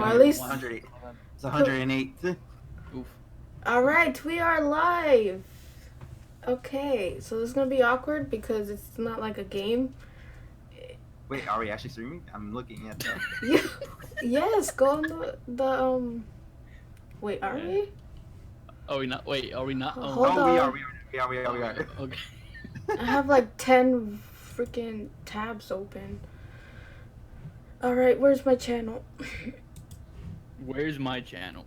Or Yeah, at least 108. It's 108. Oof. Alright, we are live. Okay, so this is gonna be awkward because it's not like a game. Wait, are we actually streaming? I'm looking at the... Yes, go on the wait, are we? Are we not? Wait, are we not? Hold Oh, we on. are. Okay. I have like 10 freaking tabs open. Alright, where's my channel? Where's my channel?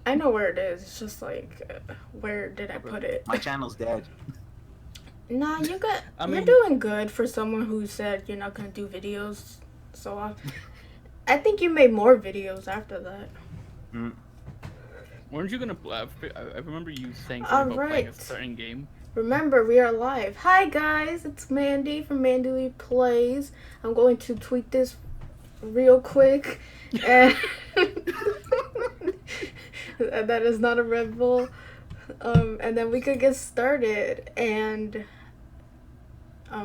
I know where it is. It's just like, where did I put it? My channel's dead. Nah, you're mean- doing good for someone who said you're not gonna do videos so often. I think you made more videos after that. Mm. Weren't you gonna? I remember you saying something about playing a Alright. certain game. Remember, we are live. Hi guys, it's Mandy from MandyleePlays. I'm going to tweet this real quick, and that is not a Red Bull. And then we could get started. And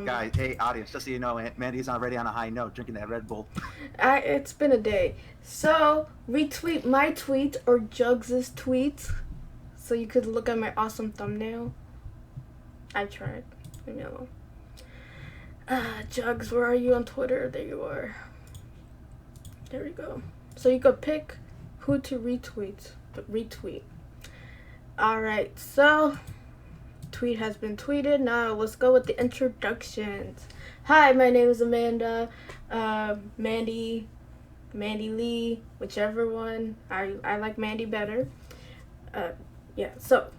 Guys, hey, audience, just so you know, Mandy's already on a high note, drinking that Red Bull. it's been a day. So retweet my tweet or Jugs' tweet, so you could look at my awesome thumbnail. I tried. Leave me alone. Jugs, where are you on Twitter? There you are. There we go. So you could pick who to retweet. Retweet. Alright, so tweet has been tweeted. Now let's go with the introductions. Hi, my name is Amanda. Mandy, Mandy Lee, whichever one. I like Mandy better. Yeah, so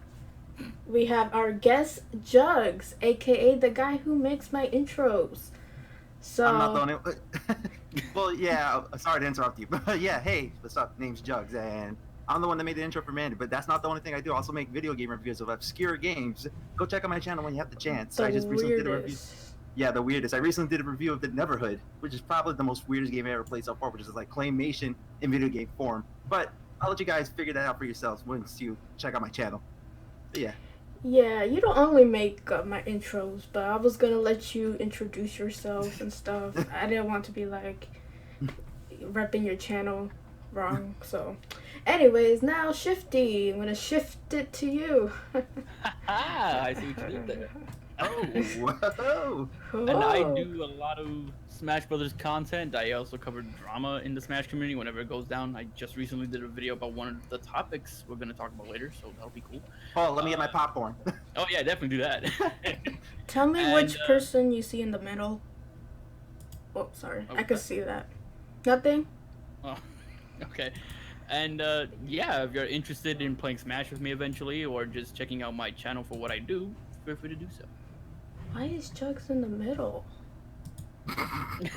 we have our guest Jugs, aka the guy who makes my intros. So I'm not the only... Well, yeah, sorry to interrupt you. But yeah, hey, what's up? Name's Jugs, and I'm the one that made the intro for Mandy, but that's not the only thing I do. I also make video game reviews of obscure games. Go check out my channel when you have the chance. the I just recently did a review. weirdest. Yeah, the weirdest. I recently did a review of the Neverhood, which is probably the most weirdest game I ever played so far, which is like claymation in video game form. But I'll let you guys figure that out for yourselves once you check out my channel. But yeah. Yeah, you don't only make my intros, but I was gonna let you introduce yourself and stuff. I didn't want to be like repping your channel wrong. So, anyways, now Shifty, I'm gonna shift it to you. I see what you did there. Oh, whoa. And I do a lot of Smash Brothers content. I also cover drama in the Smash community whenever it goes down. I just recently did a video about one of the topics we're gonna talk about later, so that'll be cool. Oh, let me get my popcorn. Oh yeah, definitely do that. Tell me And, which person you see in the middle. Oh, sorry, I could see that. Nothing. Oh, okay. And yeah, if you're interested in playing Smash with me eventually, or just checking out my channel for what I do, feel free to do so. Why is Jugs in the middle?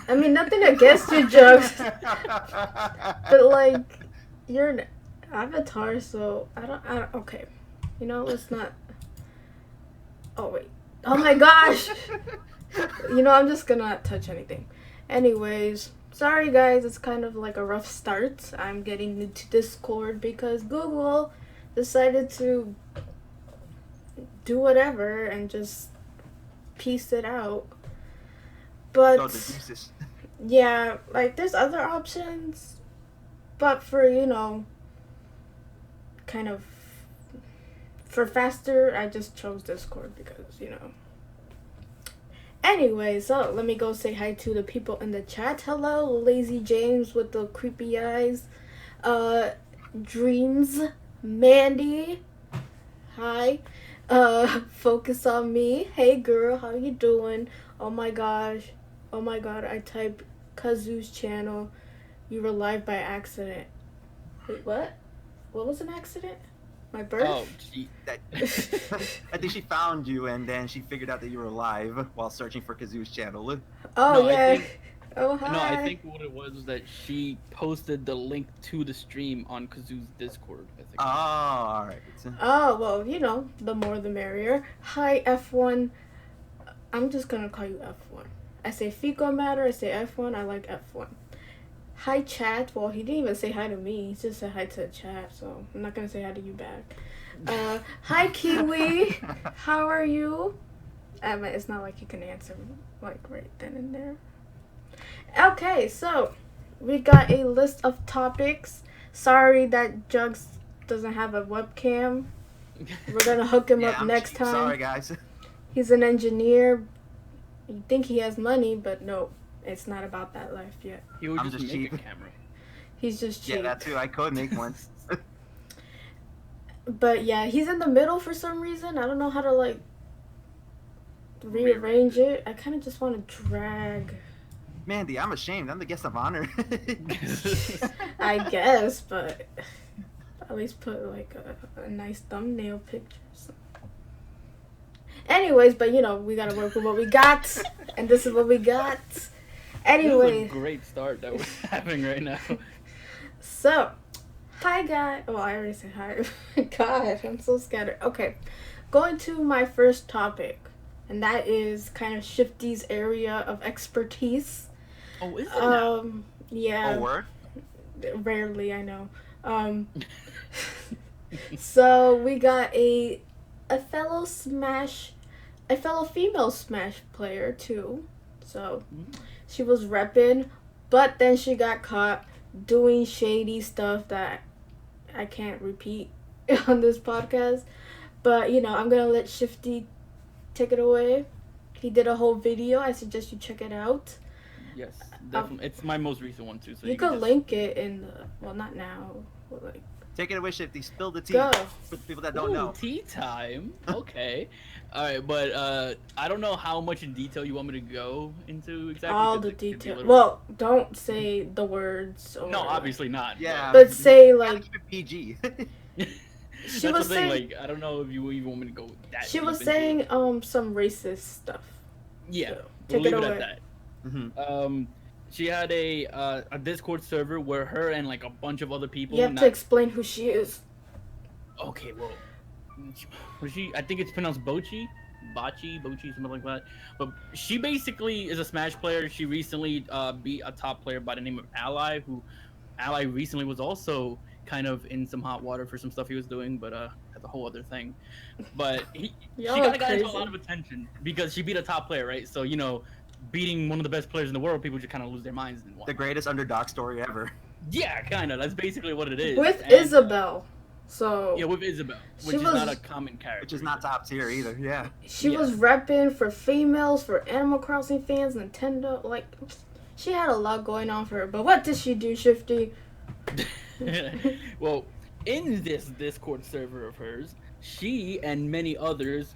I mean, nothing against you, Jugs, but like, you're an avatar, so I don't. Okay, you know, let's not. Oh wait. Oh my gosh. You know, I'm just gonna not touch anything. Anyways, sorry guys, it's kind of like a rough start. I'm getting new to Discord because Google decided to do whatever and just piece it out. But Oh, the deuces. yeah, like there's other options, but for, you know, kind of for faster, I just chose Discord because, you know. Anyway, so let me go say hi to the people in the chat. Hello, Lazy James with the creepy eyes. Dreams, Mandy. Hi. Focus on me. Hey girl, how you doing? Oh my gosh. Oh my god, I typed Kazu's channel. You were live by accident. Wait, what? What was an accident? My birth? Oh, I think she found you, and then she figured out that you were live while searching for Kazu's channel. Oh, No, I yeah. think- Oh, hi. No, I think what it was that she posted the link to the stream on Kazoo's Discord. I think. Oh, alright. Oh, well, you know, the more the merrier. Hi, F1. I'm just gonna call you F1. I say Fico Matter, I say F1, I like F1. Hi, chat. Well, he didn't even say hi to me. He just said hi to the chat, so I'm not gonna say hi to you back. Hi, Kiwi. How are you? It's not like you can answer, like, right then and there. Okay, so we got a list of topics. Sorry that Jugs doesn't have a webcam. We're gonna hook him up I'm next cheap. time. Sorry, guys. He's an engineer. You think he has money, but no, it's not about that life yet. He would I'm just just make cheap. a camera. He's just cheap. Yeah, that too. I could make one. But yeah, he's in the middle for some reason. I don't know how to like rearrange it. I kind of just want to drag. Mandy, I'm ashamed. I'm the guest of honor. I guess, but at least put like a nice thumbnail picture. So. Anyways, but you know, we gotta work with what we got, and this is what we got. Anyway. This is a great start that we're having right now. So, hi guys. Well, I already said hi. God, I'm so scattered. Okay, going to my first topic, and that is kind of Shifty's area of expertise. Oh, is it now? Yeah. Oh, word? Rarely, I know. So we got a fellow female Smash player too. So she was repping, but then she got caught doing shady stuff that I can't repeat on this podcast. But you know, I'm gonna let Shifty take it away. He did a whole video. I suggest you check it out. Yes, definitely. It's my most recent one too. So you could link it in the, well, not now, but like. Take it away, Shifty. Spill the tea Go. for the people that don't know. Tea time. Okay. All right, but I don't know how much in detail you want me to go into exactly. All the details. Well, don't say the words. Or, no, obviously not. Yeah. But say like. Keep it PG. She was saying, like, I don't know if you even want me to go that. She was saying some racist stuff. Yeah. So, we'll leave it away. at that. Mm-hmm. She had a Discord server where her and like a bunch of other people. You have to explain who she is. Okay, well, was she? I think it's pronounced Bocchi, something like that. But she basically is a Smash player. She recently beat a top player by the name of Ally, who Ally recently was also kind of in some hot water for some stuff he was doing, but that's a whole other thing. But she got into a lot of attention because she beat a top player, right? So you know, beating one of the best players in the world, people just kind of lose their minds. And the greatest underdog story ever. Yeah, kind of. That's basically what it is. With Isabel. So yeah, with Isabel, which is not a common character. Which is not top tier either, yeah. She was repping for females, for Animal Crossing fans, Nintendo. Like, she had a lot going on for her. But what did she do, Shifty? Well, in this Discord server of hers, she and many others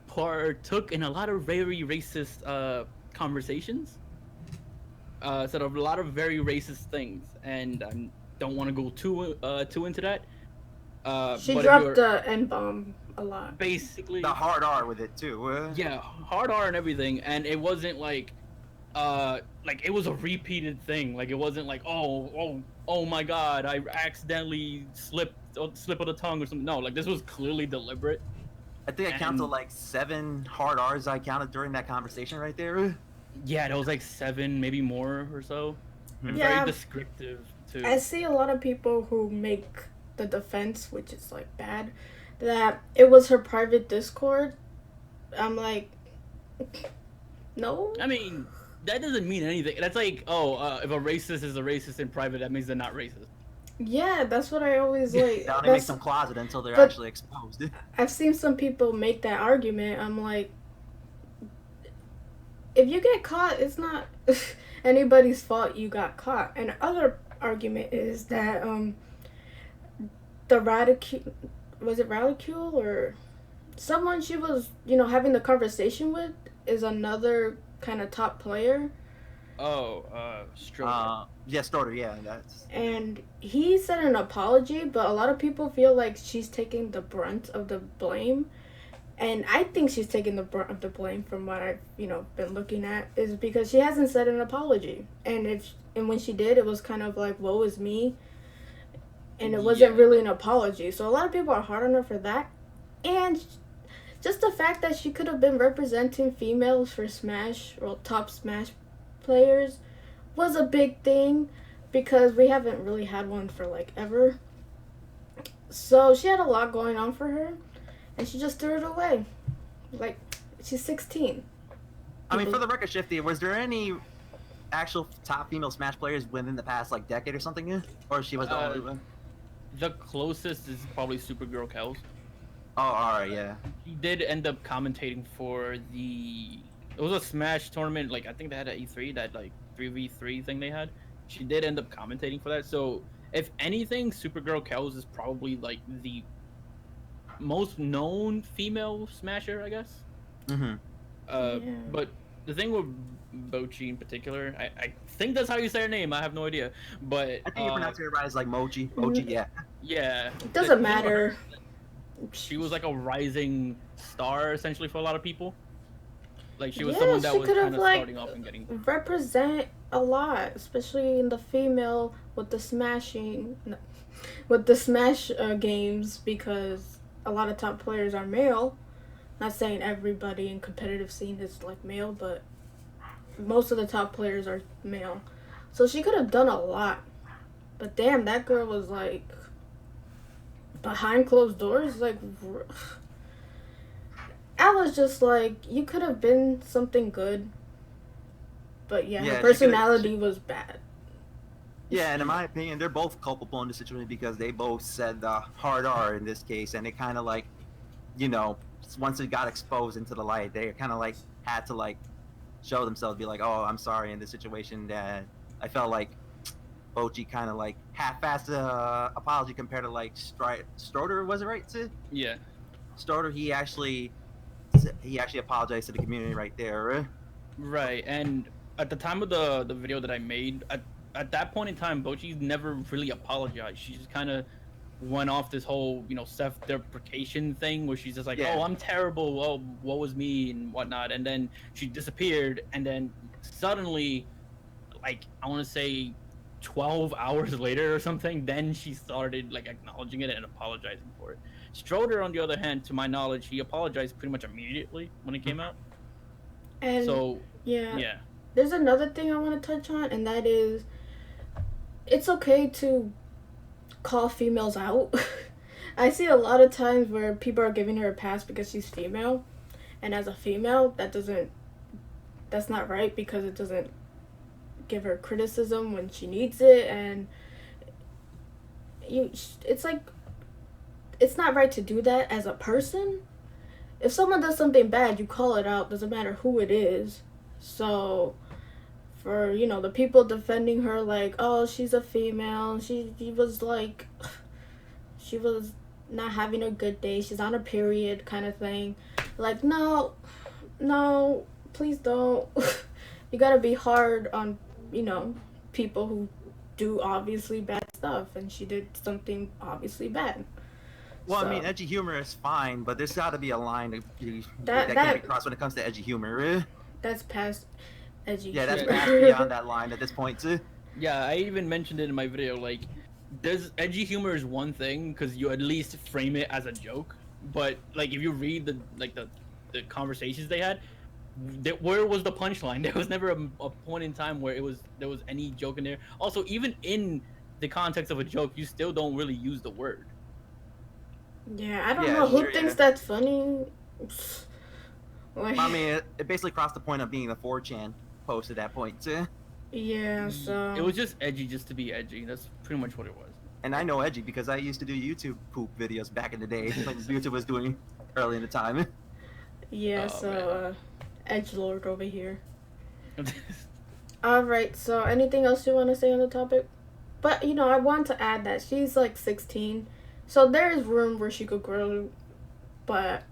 partook in a lot of very racist conversations. Said a lot of very racist things, and I don't want to go too into that. She dropped the N-bomb a lot. Basically, the hard R with it too. Yeah, hard R and everything, and it wasn't like it was a repeated thing. Like it wasn't like oh my god, I accidentally slip of the tongue or something. No, like this was clearly deliberate. I think I counted like 7 hard R's I counted during that conversation right there. Yeah, there was like 7, maybe more or so. Yeah, very descriptive too. I see a lot of people who make the defense, which is like bad, that it was her private Discord. I'm like, no. I mean, that doesn't mean anything. That's like, if a racist is a racist in private, that means they're not racist. Yeah, that's what I always like. They only make them closet until they're actually exposed. I've seen some people make that argument. I'm like, if you get caught, it's not anybody's fault you got caught. And other argument is that the Radicule or someone she was, having the conversation with is another kind of top player. Stroder. Yeah, Stroder, yeah, that's... And he said an apology, but a lot of people feel like she's taking the brunt of the blame. And I think she's taking the brunt of the blame from what I've, been looking at, is because she hasn't said an apology. And when she did, it was kind of like, woe is me. And it wasn't really an apology. So a lot of people are hard on her for that. And just the fact that she could have been representing females for Smash, or top Smash players, was a big thing, because we haven't really had one for like ever. So she had a lot going on for her, and she just threw it away. Like, she's 16. I mean, for the record, Shifty, was there any actual top female Smash players within the past like decade or something? Or she was the only one? The closest is probably Supergirl Kells. Oh, all right, yeah. She did end up commentating for the. It was a Smash tournament. Like I think they had at E3 that like 3v3 thing they had. She did end up commentating for that. So if anything, Supergirl Kells is probably like the most known female Smasher, I guess. Mm-hmm. Yeah. But the thing with Bocchi in particular, I think that's how you say her name. I have no idea, but I think you pronounce it right as like Mochi. Mochi, yeah. yeah, It doesn't matter. She was like a rising star essentially for a lot of people. Like she was Yeah, someone that she was could have, kind of like, starting off and getting. represent a lot, especially in the female with the smashing, no, with the Smash games, because a lot of top players are male. Not saying everybody in competitive scene is like male, but most of the top players are male. So she could have done a lot. But damn, that girl was like behind closed doors. Like, I was just like, you could have been something good. But yeah, Yeah, her personality was bad. Yeah, and in my opinion, they're both culpable in this situation because they both said the hard R in this case, and it kind of like, you know, once it got exposed into the light, they kind of like had to like show themselves, be like, oh, I'm sorry in this situation. That I felt like Bocchi kind of like half-assed apology compared to like Stroder, was it right, Sid? Yeah. Stroder, he actually apologized to the community right there. Right, and at the time of the video that I made, at that point in time, Bocchi never really apologized. She just kind of went off this whole, you know, self-deprecation thing where she's just like, Yeah. oh, I'm terrible, oh, what was me and whatnot, and then she disappeared, and then suddenly, like, I want to say 12 hours later or something, then she started like acknowledging it and apologizing for it. Stroder, on the other hand, to my knowledge, he apologized pretty much immediately when it came out. And So yeah, there's another thing I want to touch on, and that is, it's okay to call females out. I see a lot of times where people are giving her a pass because she's female, and as a female, that's not right, because it doesn't give her criticism when she needs it, and it's like, it's not right to do that as a person. If someone does something bad, you call it out, doesn't matter who it is. So for, you know, the people defending her like, oh, she's a female, she was like, she was not having a good day, she's on a period kind of thing, like, no, please don't. You gotta be hard on, you know, people who do obviously bad stuff, and she did something obviously bad. Well, So, I mean, edgy humor is fine, but there's got to be a line That- that can't be crossed when it comes to edgy humor. that's past edgy. Yeah, that's Yeah. past beyond that line at this point. yeah, I even mentioned it in my video. Like, there's edgy humor is one thing because you at least frame it as a joke. But like, if you read the conversations they had, where was the punchline? There was never a point in time where there was any joke in there. Also, even in the context of a joke, you still don't really use the word. Yeah, I don't Yeah, know who sure, thinks yeah. that's funny. Like, I mean, it basically crossed the point of being a 4chan post at that point. yeah, so It was just edgy just to be edgy. That's pretty much what it was. And I know edgy because I used to do YouTube poop videos back in the day, like YouTube was doing early in the time. yeah, Oh, so edgelord over here. All right, so anything else you want to say on the topic? But you know, I want to add that she's like 16, so there is room where she could grow, but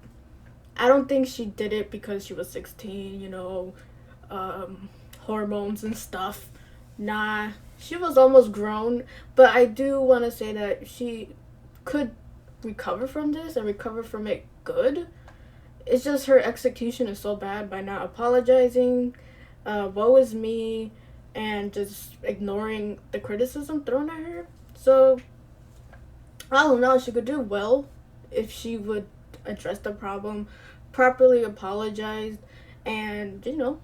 I don't think she did it because she was 16. You know, hormones and stuff. Nah, she was almost grown, but I do want to say that she could recover from this and recover from it good. It's just her execution is so bad by not apologizing, woe is me, and just ignoring the criticism thrown at her. So, I don't know, she could do well if she would address the problem, properly apologize, and, you know,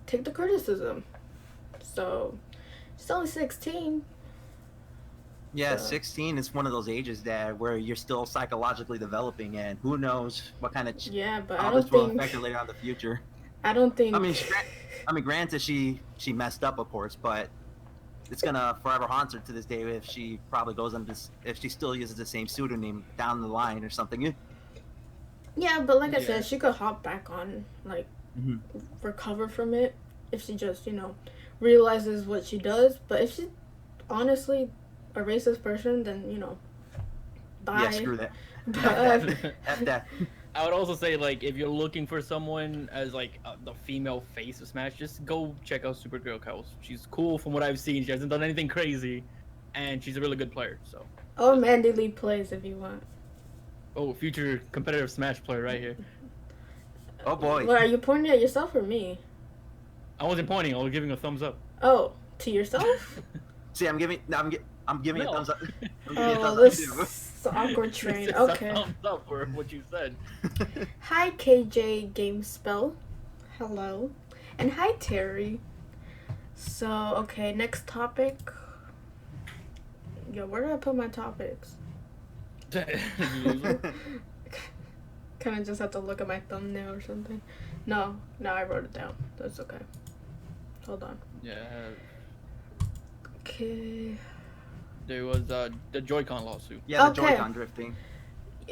take the criticism. So, she's only 16. Yeah, So- 16 is one of those ages that where you're still psychologically developing, and who knows what kind of Yeah, but I how don't this will think, affect you later on in the future. I don't think, I mean, I mean, granted, she messed up, of course, but it's gonna forever haunt her to this day if she probably goes under this, if she still uses the same pseudonym down the line or something. Yeah, but like I Yeah. said, she could hop back on, like, Mm-hmm. recover from it if she just, realizes what she does. But if she's honestly a racist person, then, bye. Yeah, screw that. But, F that. I would also say, like, if you're looking for someone as like the female face of Smash, just go check out Supergirl Kels. She's cool from what I've seen. She hasn't done anything crazy, and she's a really good player. So. or MandyleePlays if you want. Oh, future competitive Smash player right here. Oh boy. What, are you pointing at yourself or me? I wasn't pointing. I was giving a thumbs up. Oh, to yourself? See, I'm giving No. a thumbs up. I'm giving Oh, a thumbs this up too. is an awkward train. It's Okay. a thumbs up for what you said. Hi, KJ Gamespell. Hello. And hi, Terry. So, okay, next topic. Yo, where did I put my topics? Loser. Kind of just have to look at my thumbnail or something. No, I wrote it down. That's okay. Hold on. Yeah. Okay. There was the Joy-Con lawsuit. Yeah, the Okay. Joy-Con drifting.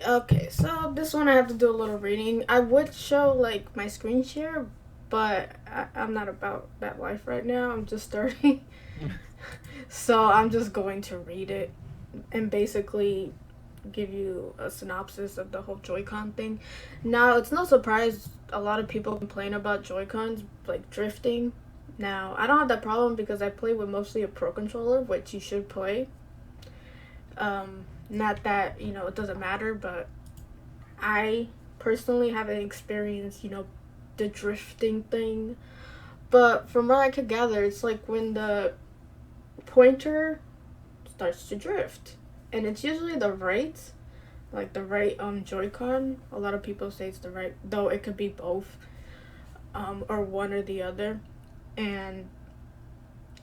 Okay, so this one I have to do a little reading. I would show like my screen share, but I'm not about that life right now. I'm just starting. So I'm just going to read it and basically give you a synopsis of the whole Joy-Con thing. Now, it's no surprise a lot of people complain about Joy-Cons like drifting. Now, I don't have that problem because I play with mostly a Pro controller, which you should play. Not that, it doesn't matter, but I personally haven't experienced, the drifting thing. But from what I could gather, it's like when the pointer starts to drift. And it's usually the right, like the right Joy-Con. A lot of people say it's the right, though it could be both, or one or the other. And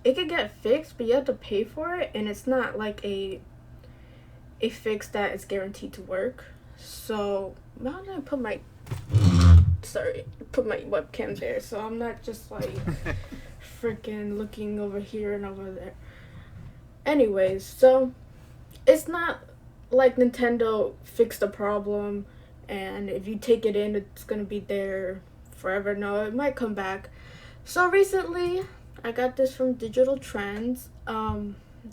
it could get fixed, but you have to pay for it, and it's not like a fix that is guaranteed to work. So how did I put my webcam there so I'm not just like freaking looking over here and over there. Anyways, so it's not like Nintendo fixed the problem and if you take it in it's gonna be there forever. No, it might come back. So recently I got this from Digital Trends.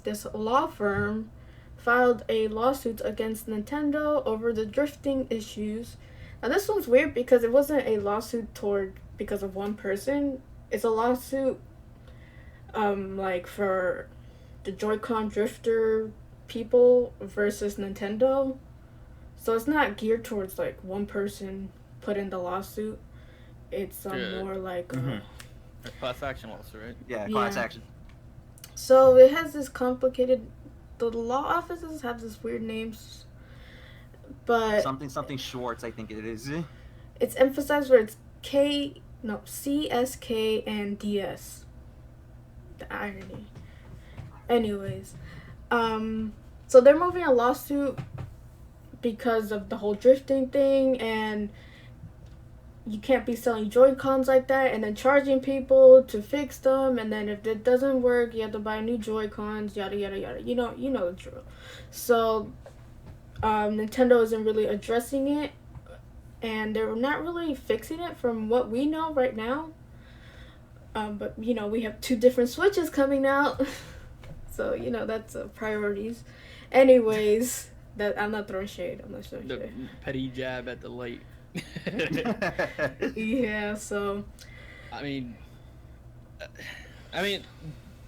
This law firm filed a lawsuit against Nintendo over the drifting issues. Now this one's weird because it wasn't a lawsuit because of one person. It's a lawsuit like for the Joy-Con drifter people versus Nintendo. So it's not geared towards like one person put in the lawsuit. It's more like A class action lawsuit, right? Yeah, class action. So it has this complicated. The law offices have this weird names, but Something Schwartz, I think it is. it's emphasized where it's CSK and DS. The irony. Anyways, so they're moving a lawsuit because of the whole drifting thing, and you can't be selling Joy-Cons like that and then charging people to fix them, and then if it doesn't work you have to buy new Joy-Cons, yada yada yada. You know the drill. So Nintendo isn't really addressing it, and they're not really fixing it from what we know right now. But we have 2 different Switches coming out. So that's priorities. Anyways, that I'm not throwing shade. I'm not throwing The shade. petty jab at the light. Yeah, so I mean,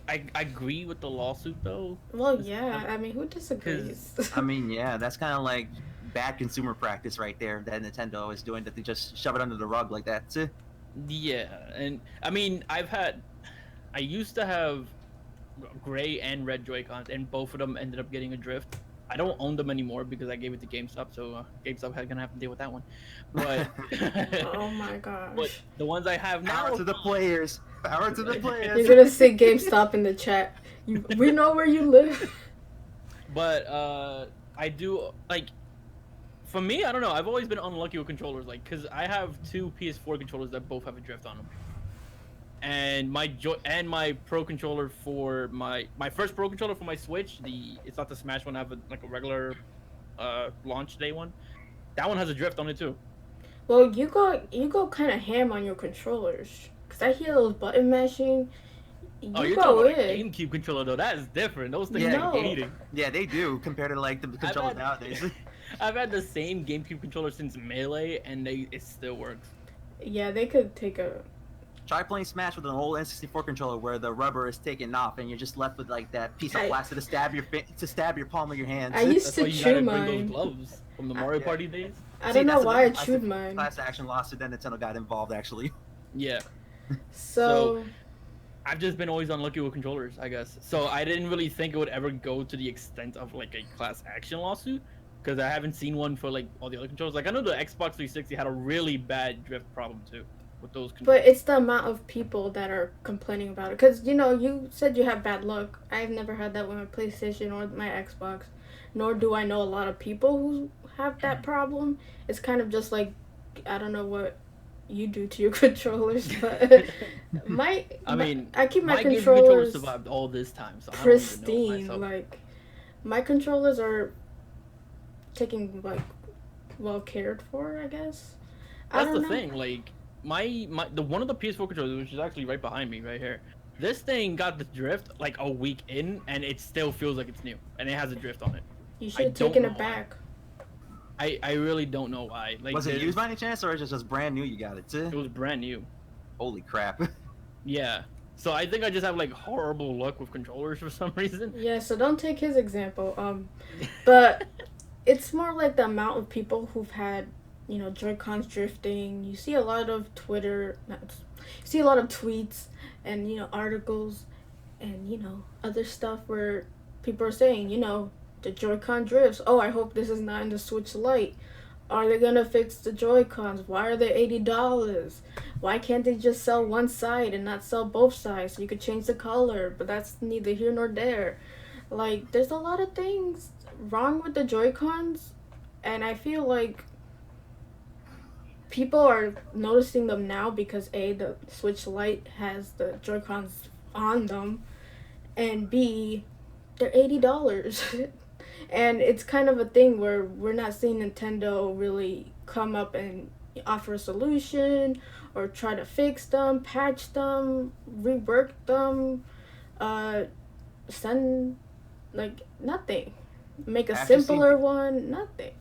I agree with the lawsuit though. well, yeah. I mean, who disagrees? I mean, yeah, that's kind of like bad consumer practice right there that Nintendo is doing, that they just shove it under the rug like that. Yeah, and I mean, I used to have gray and red Joy-Cons, and both of them ended up getting a drift. I don't own them anymore because I gave it to GameStop, so GameStop had gonna have to deal with that one. But Oh my gosh. but the ones I have now, Power to the players. Power to the You're players. gonna say GameStop in the chat. We know where you live. but I do like. For me, I don't know. I've always been unlucky with controllers, like, cause I have 2 PS4 controllers that both have a drift on them. and my Pro controller for my first Pro controller for my Switch. It's not the Smash one. I have like a regular launch day one. That one has a drift on it too. Well, you go kind of ham on your controllers, cause I hear those button mashing. Oh, You you're talking go about a in. GameCube controller though. That is different. Those things Yeah. are No. beating. Yeah, they do compared to like the controllers nowadays. I've had the same GameCube controller since Melee, and it still works. Yeah, they could take a. Try playing Smash with an old N64 controller where the rubber is taken off and you're just left with like that piece of plastic to stab your palm of your hands. I used That's to why you chew gotta bring mine. those gloves from the Mario Yeah. Party days. I don't know that's why I another chewed mine. class action lawsuit. Then Nintendo got involved actually. Yeah. So I've just been always unlucky with controllers, I guess. So I didn't really think it would ever go to the extent of like a class action lawsuit, because I haven't seen one for like all the other controllers. Like I know the Xbox 360 had a really bad drift problem too with those controllers. but it's the amount of people that are complaining about it. Because, you said you have bad luck. I've never had that with my PlayStation or my Xbox. Nor do I know a lot of people who have that problem. It's kind of just like, I don't know what you do to your controllers, but I keep my Game controllers controller survived all this time, so pristine. I don't even know myself. Like, my controllers are taking, like, well cared for, I guess. I That's don't the know. thing. Like the one of the PS4 controllers, which is actually right behind me, right here. This thing got the drift like a week in, and it still feels like it's new, and it has a drift on it. You should have taken it back. I really don't know why. Like, Was it used by any chance, or is it just brand new? You got it too. It was brand new. Holy crap! Yeah. So I think I just have like horrible luck with controllers for some reason. Yeah, so don't take his example. But it's more like the amount of people who've had, Joy-Cons drifting. You see a lot of tweets and, articles and, other stuff where people are saying, the Joy-Con drifts. Oh, I hope this is not in the Switch Lite. Are they gonna fix the Joy-Cons? Why are they $80? Why can't they just sell one side and not sell both sides so you could change the color? But that's neither here nor there. Like, there's a lot of things wrong with the Joy-Cons, and I feel like people are noticing them now because A, the Switch Lite has the Joy-Cons on them, and B, they're $80. And it's kind of a thing where we're not seeing Nintendo really come up and offer a solution or try to fix them, patch them, rework them, send, like, nothing. Make a simpler one, nothing.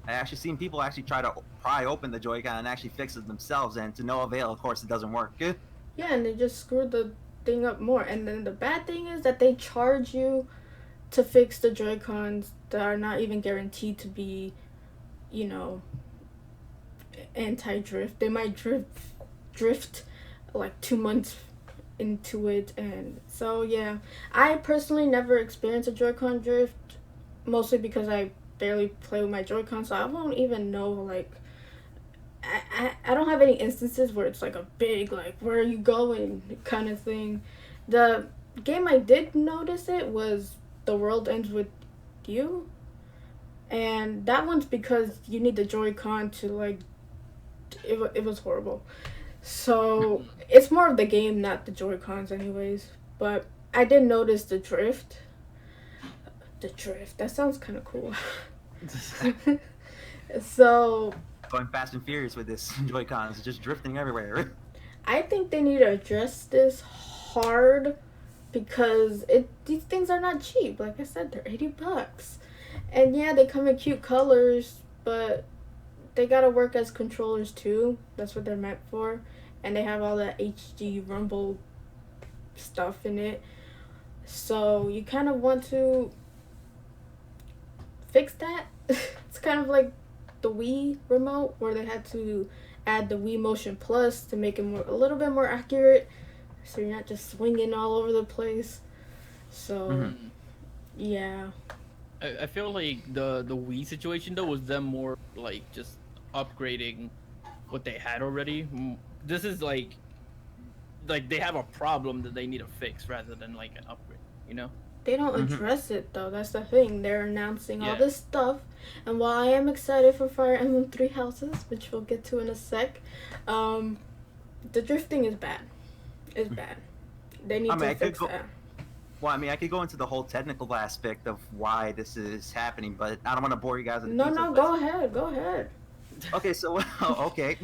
I actually seen people actually try to pry open the Joy-Con and actually fix it themselves, and to no avail. Of course, it doesn't work. Yeah, and they just screwed the thing up more. And then the bad thing is that they charge you to fix the Joy-Cons that are not even guaranteed to be, anti-drift. They might drift like 2 months into it. And so, yeah, I personally never experienced a Joy-Con drift, mostly because I barely play with my Joy-Con, so I won't even know, like, I don't have any instances where it's like a big, like, where are you going kind of thing. The game I did notice it was The World Ends With You, and that one's because you need the Joy-Con to, like, it was horrible. So it's more of the game, not the Joy-Cons anyways. But I did notice the drift. That sounds kind of cool. So Going fast and furious with this Joy-Cons, just drifting everywhere. I think they need to address this hard because these things are not cheap. Like I said, they're $80. And yeah, they come in cute colors, but they gotta work as controllers too. That's what they're meant for. And they have all that HD rumble stuff in it. So you kind of want to fix that. It's kind of like the Wii remote, where they had to add the Wii Motion Plus to make it a little bit more accurate, so you're not just swinging all over the place. So, yeah. I feel like the Wii situation though was them more like just upgrading what they had already. This is like they have a problem that they need to fix rather than like an upgrade, you know? They don't address it though. That's the thing. They're announcing all this stuff, and while I am excited for Fire Emblem Three Houses, which we'll get to in a sec, the drifting is bad. It's bad. They need I mean, to fix that. Well, I mean, I could go into the whole technical aspect of why this is happening, but I don't want to bore you guys with the No, details. no, go ahead. Go ahead. Okay, so okay,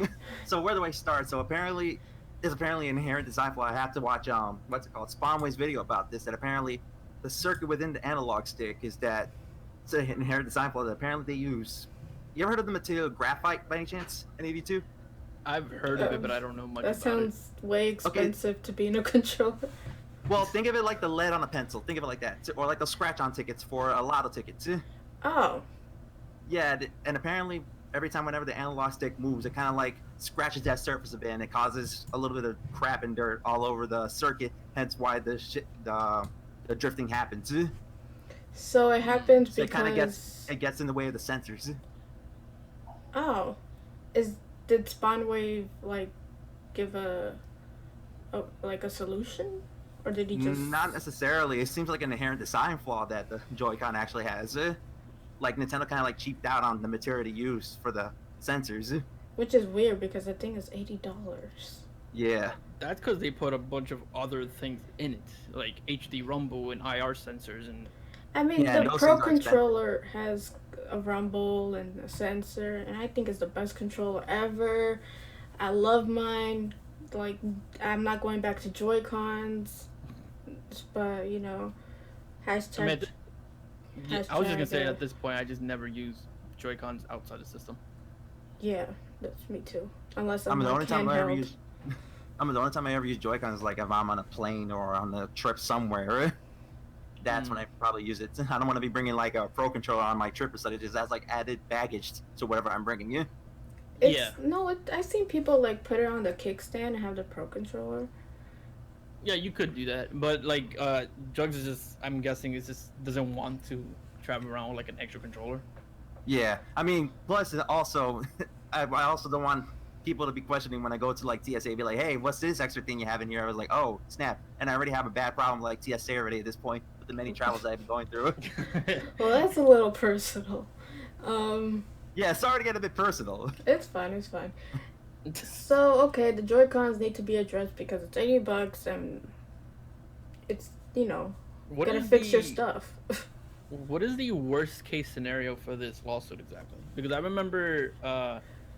so where do I start? So apparently, there's apparently an inherent design flaw. I have to watch what's it called, Spawnway's video about this. That apparently, the circuit within the analog stick is that it's an inherent design flaw that apparently they use. You ever heard of the material graphite by any chance? Any of you two? I've heard of it, but I don't know much That about sounds way expensive to be in a controller. Well, think of it like the lead on a pencil. Think of it like that, or like the scratch-on tickets for a lotto tickets. Oh. Yeah, and apparently every time whenever the analog stick moves, it kind of like scratches that surface a bit, and it causes a little bit of crap and dirt all over the circuit. Hence why the drifting happens. So it happens So because it gets in the way of the sensors. Oh, did Spawnwave like give a solution, or did he just? Not necessarily. It seems like an inherent design flaw that the Joy-Con actually has. Like Nintendo kind of like cheaped out on the material to use for the sensors. Which is weird because the thing is $80. Yeah. That's because they put a bunch of other things in it, like HD rumble and IR sensors and. I mean, the Pro Controller has a rumble and a sensor, and I think it's the best controller ever. I love mine. Like, I'm not going back to Joy-Cons, but you know, hashtag. I was just gonna say at this point, I just never use Joy-Cons outside the system. Yeah, that's me too. Unless the only time I ever use. the only time I ever use Joy-Cons is like if I'm on a plane or on a trip somewhere. That's when I probably use it. I don't want to be bringing like a Pro Controller on my trip, so it just has like added baggage to whatever I'm bringing. Yeah. No, I've seen people like put it on the kickstand and have the Pro Controller. Yeah, you could do that, but like Jugs is just, I'm guessing, is just doesn't want to travel around with like an extra controller. Yeah, I mean, plus also, I also don't want people to be questioning when I go to like TSA, be like, hey, what's this extra thing you have in here? I was like, oh, snap, and I already have a bad problem like TSA already at this point with the many travels I've been going through. Well, that's a little personal. Yeah, sorry to get a bit personal. It's fine. It's fine. So, okay, the Joy-Cons need to be addressed because it's $80 and it's, you know, gotta fix your stuff. What is the worst case scenario for this lawsuit exactly? Because I remember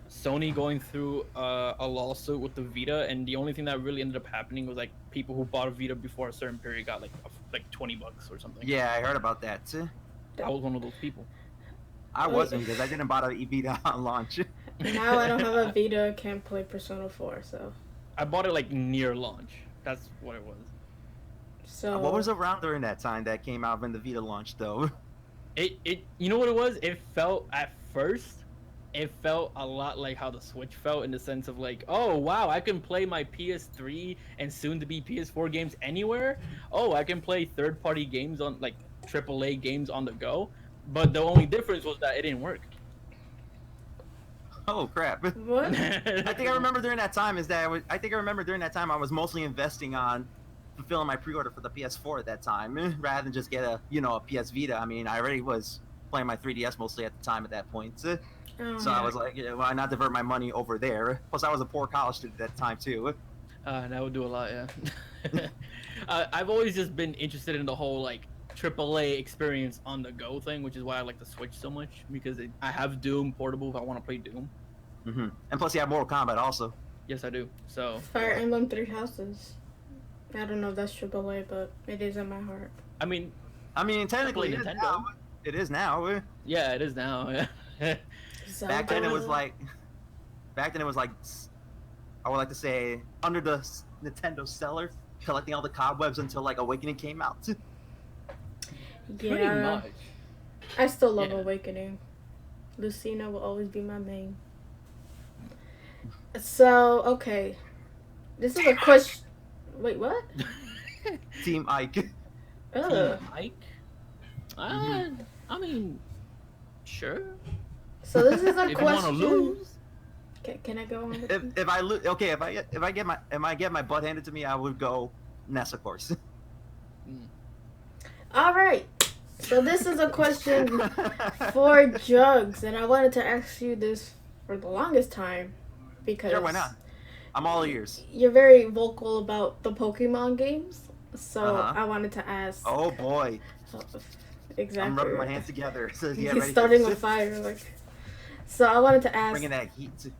Sony going through a lawsuit with the Vita, and the only thing that really ended up happening was like people who bought a Vita before a certain period got like $20 or something. Yeah, I heard about that. I was one of those people. I wasn't, because I didn't buy a Vita on launch. Now I don't have a Vita, can't play Persona 4, so. I bought it like near launch. That's what it was. So. What was around during that time that came out when the Vita launched, though? You know what it was? It felt at first, it felt a lot like how the Switch felt, in the sense of like, oh wow, I can play my PS3 and soon to be PS4 games anywhere. Oh, I can play third-party games on like AAA games on the go. But the only difference was that it didn't work. Oh crap! What? I think I remember during that time I was mostly investing on fulfilling my pre-order for the PS4 at that time, rather than just get a PS Vita. I mean, I already was playing my 3DS mostly at the time at that point, so I was like, why not divert my money over there? Plus, I was a poor college student at the time too. That would do a lot, yeah. I've always just been interested in the whole like AAA experience on the go thing, which is why I like the Switch so much, because I have Doom portable if I want to play Doom. Mm-hmm. And plus, you have Mortal Kombat also. Yes, I do. So Fire Emblem Three Houses. I don't know if that's AAA, but it is in my heart. I mean, technically, it is now. Yeah, it is now. Yeah. Back then, it was like, I would like to say, under the Nintendo cellar, collecting all the cobwebs until like Awakening came out. Pretty much. I still love Awakening. Lucina will always be my main. So, okay. This is a question. Wait, what? Team Ike. Team Ike? I mean, sure. So this is a if question. You wanna lose? Can I go on? If I lose, okay. If I get my butt handed to me, I would go Ness, of course. All right. So this is a question for Jugs, and I wanted to ask you this for the longest time because sure, why not? I'm all ears. You're very vocal about the Pokemon games, so Uh-huh. I wanted to ask. Oh boy. I'm Exactly. rubbing my hands together. So yeah, He's ready to starting a fire, like. So I wanted to ask, bringing that heat.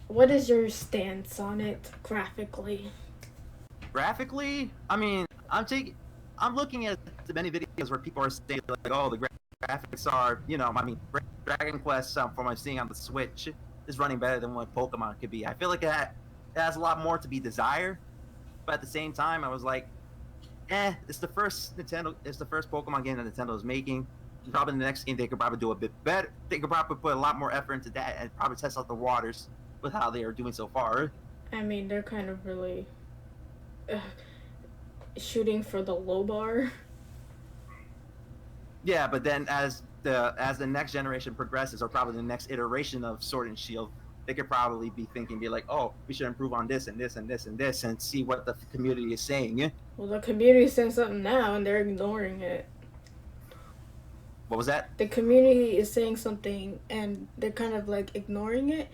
what is your stance on it graphically? Graphically, I mean, I'm looking at the many videos where people are saying like, oh, the graphics are, I mean, Dragon Quest, from what I'm seeing on the Switch, is running better than what Pokemon could be. I feel like it has a lot more to be desired, but at the same time, I was like, it's the first Pokemon game that Nintendo is making. Probably the next game they could probably do a bit better. They could probably put a lot more effort into that and probably test out the waters with how they are doing so far. I mean, they're kind of really uh, shooting for the low bar. Yeah, but then as the next generation progresses, or probably the next iteration of Sword and Shield, they could probably be like, oh, we should improve on this and this and this and this, and see what the community is saying. Well, the community is saying something now, and they're ignoring it. What was that? The community is saying something, and they're kind of like ignoring it.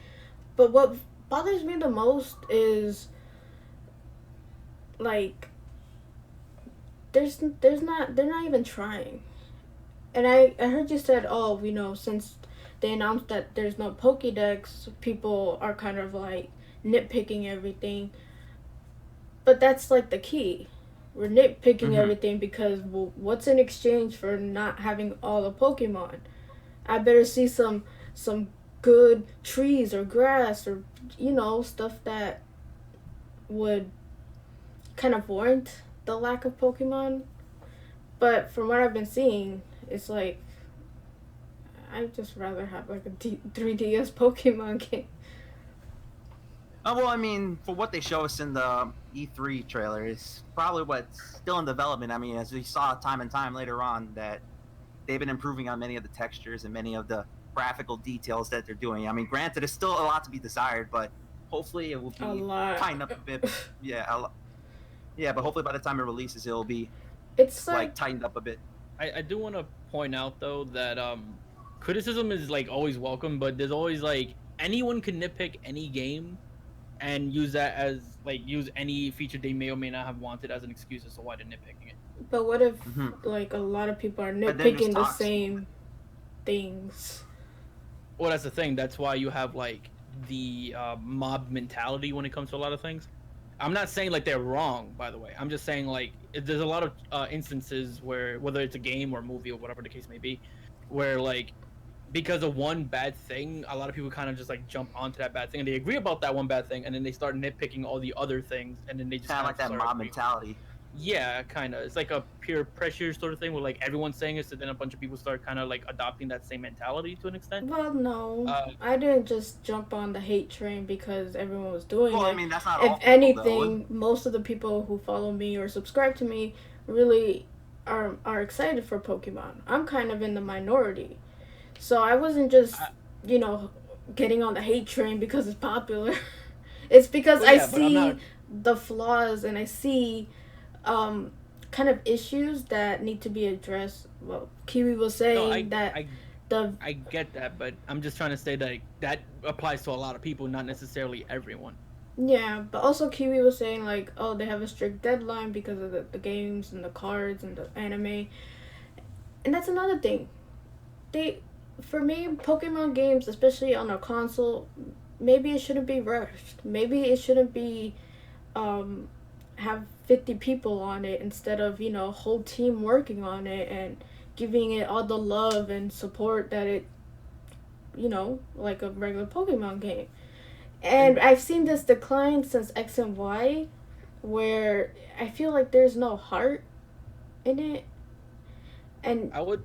But what bothers me the most is like they're not even trying. And I heard you said, oh, since they announced that there's no Pokédex, people are kind of like nitpicking everything. But that's like the key. We're nitpicking everything because, well, what's in exchange for not having all the Pokemon? I better see some good trees or grass or stuff that would kind of warrant the lack of Pokemon. But from what I've been seeing, it's like I'd just rather have like a 3DS Pokemon game. Well, I mean, for what they show us in the E3 trailer is probably what's still in development. I mean, as we saw time and time later on, that they've been improving on many of the textures and many of the graphical details that they're doing. I mean, granted, there's still a lot to be desired, but hopefully it will be tightened up a bit. Yeah, but hopefully by the time it releases, it'll be like tightened up a bit. I do want to point out though that criticism is like always welcome, but there's always like anyone can nitpick any game and use that as use any feature they may or may not have wanted as an excuse as to why they're nitpicking it. But what if like a lot of people are nitpicking the same things? Well, that's the thing. That's why you have like the mob mentality when it comes to a lot of things. I'm not saying like they're wrong, by the way. I'm just saying like there's a lot of instances where, whether it's a game or a movie or whatever the case may be, where like because of one bad thing, a lot of people kind of just like jump onto that bad thing and they agree about that one bad thing, and then they start nitpicking all the other things, and then they just kind of like that mob mentality. Yeah, kind of. It's like a peer pressure sort of thing where like everyone's saying it, so then a bunch of people start kind of like adopting that same mentality to an extent. Well, no, I didn't just jump on the hate train because everyone was doing it. I mean, that's not if anything, most of the people who follow me or subscribe to me really are excited for Pokemon. I'm kind of in the minority, so I wasn't just getting on the hate train because it's popular. It's because I see the flaws and I see kind of issues that need to be addressed. Well, Kiwi was saying I get that, but I'm just trying to say that that applies to a lot of people, not necessarily everyone. Yeah, but also Kiwi was saying like, oh, they have a strict deadline because of the games and the cards and the anime. And that's another thing. For me, Pokemon games, especially on a console, maybe it shouldn't be rushed. Maybe it shouldn't be have 50 people on it instead of a whole team working on it and giving it all the love and support that it like a regular Pokemon game. And I've seen this decline since X and Y, where I feel like there's no heart in it. And I would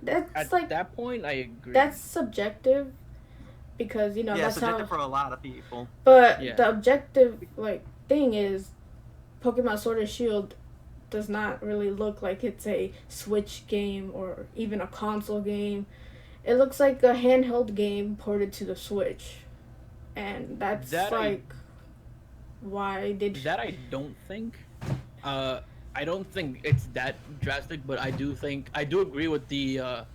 that's at that point I agree. That's subjective because that's subjective for a lot of people. But the objective thing is Pokemon Sword and Shield does not really look like it's a Switch game or even a console game. It looks like a handheld game ported to the Switch. And that's why did that I don't think. I don't think it's that drastic, but I do agree with the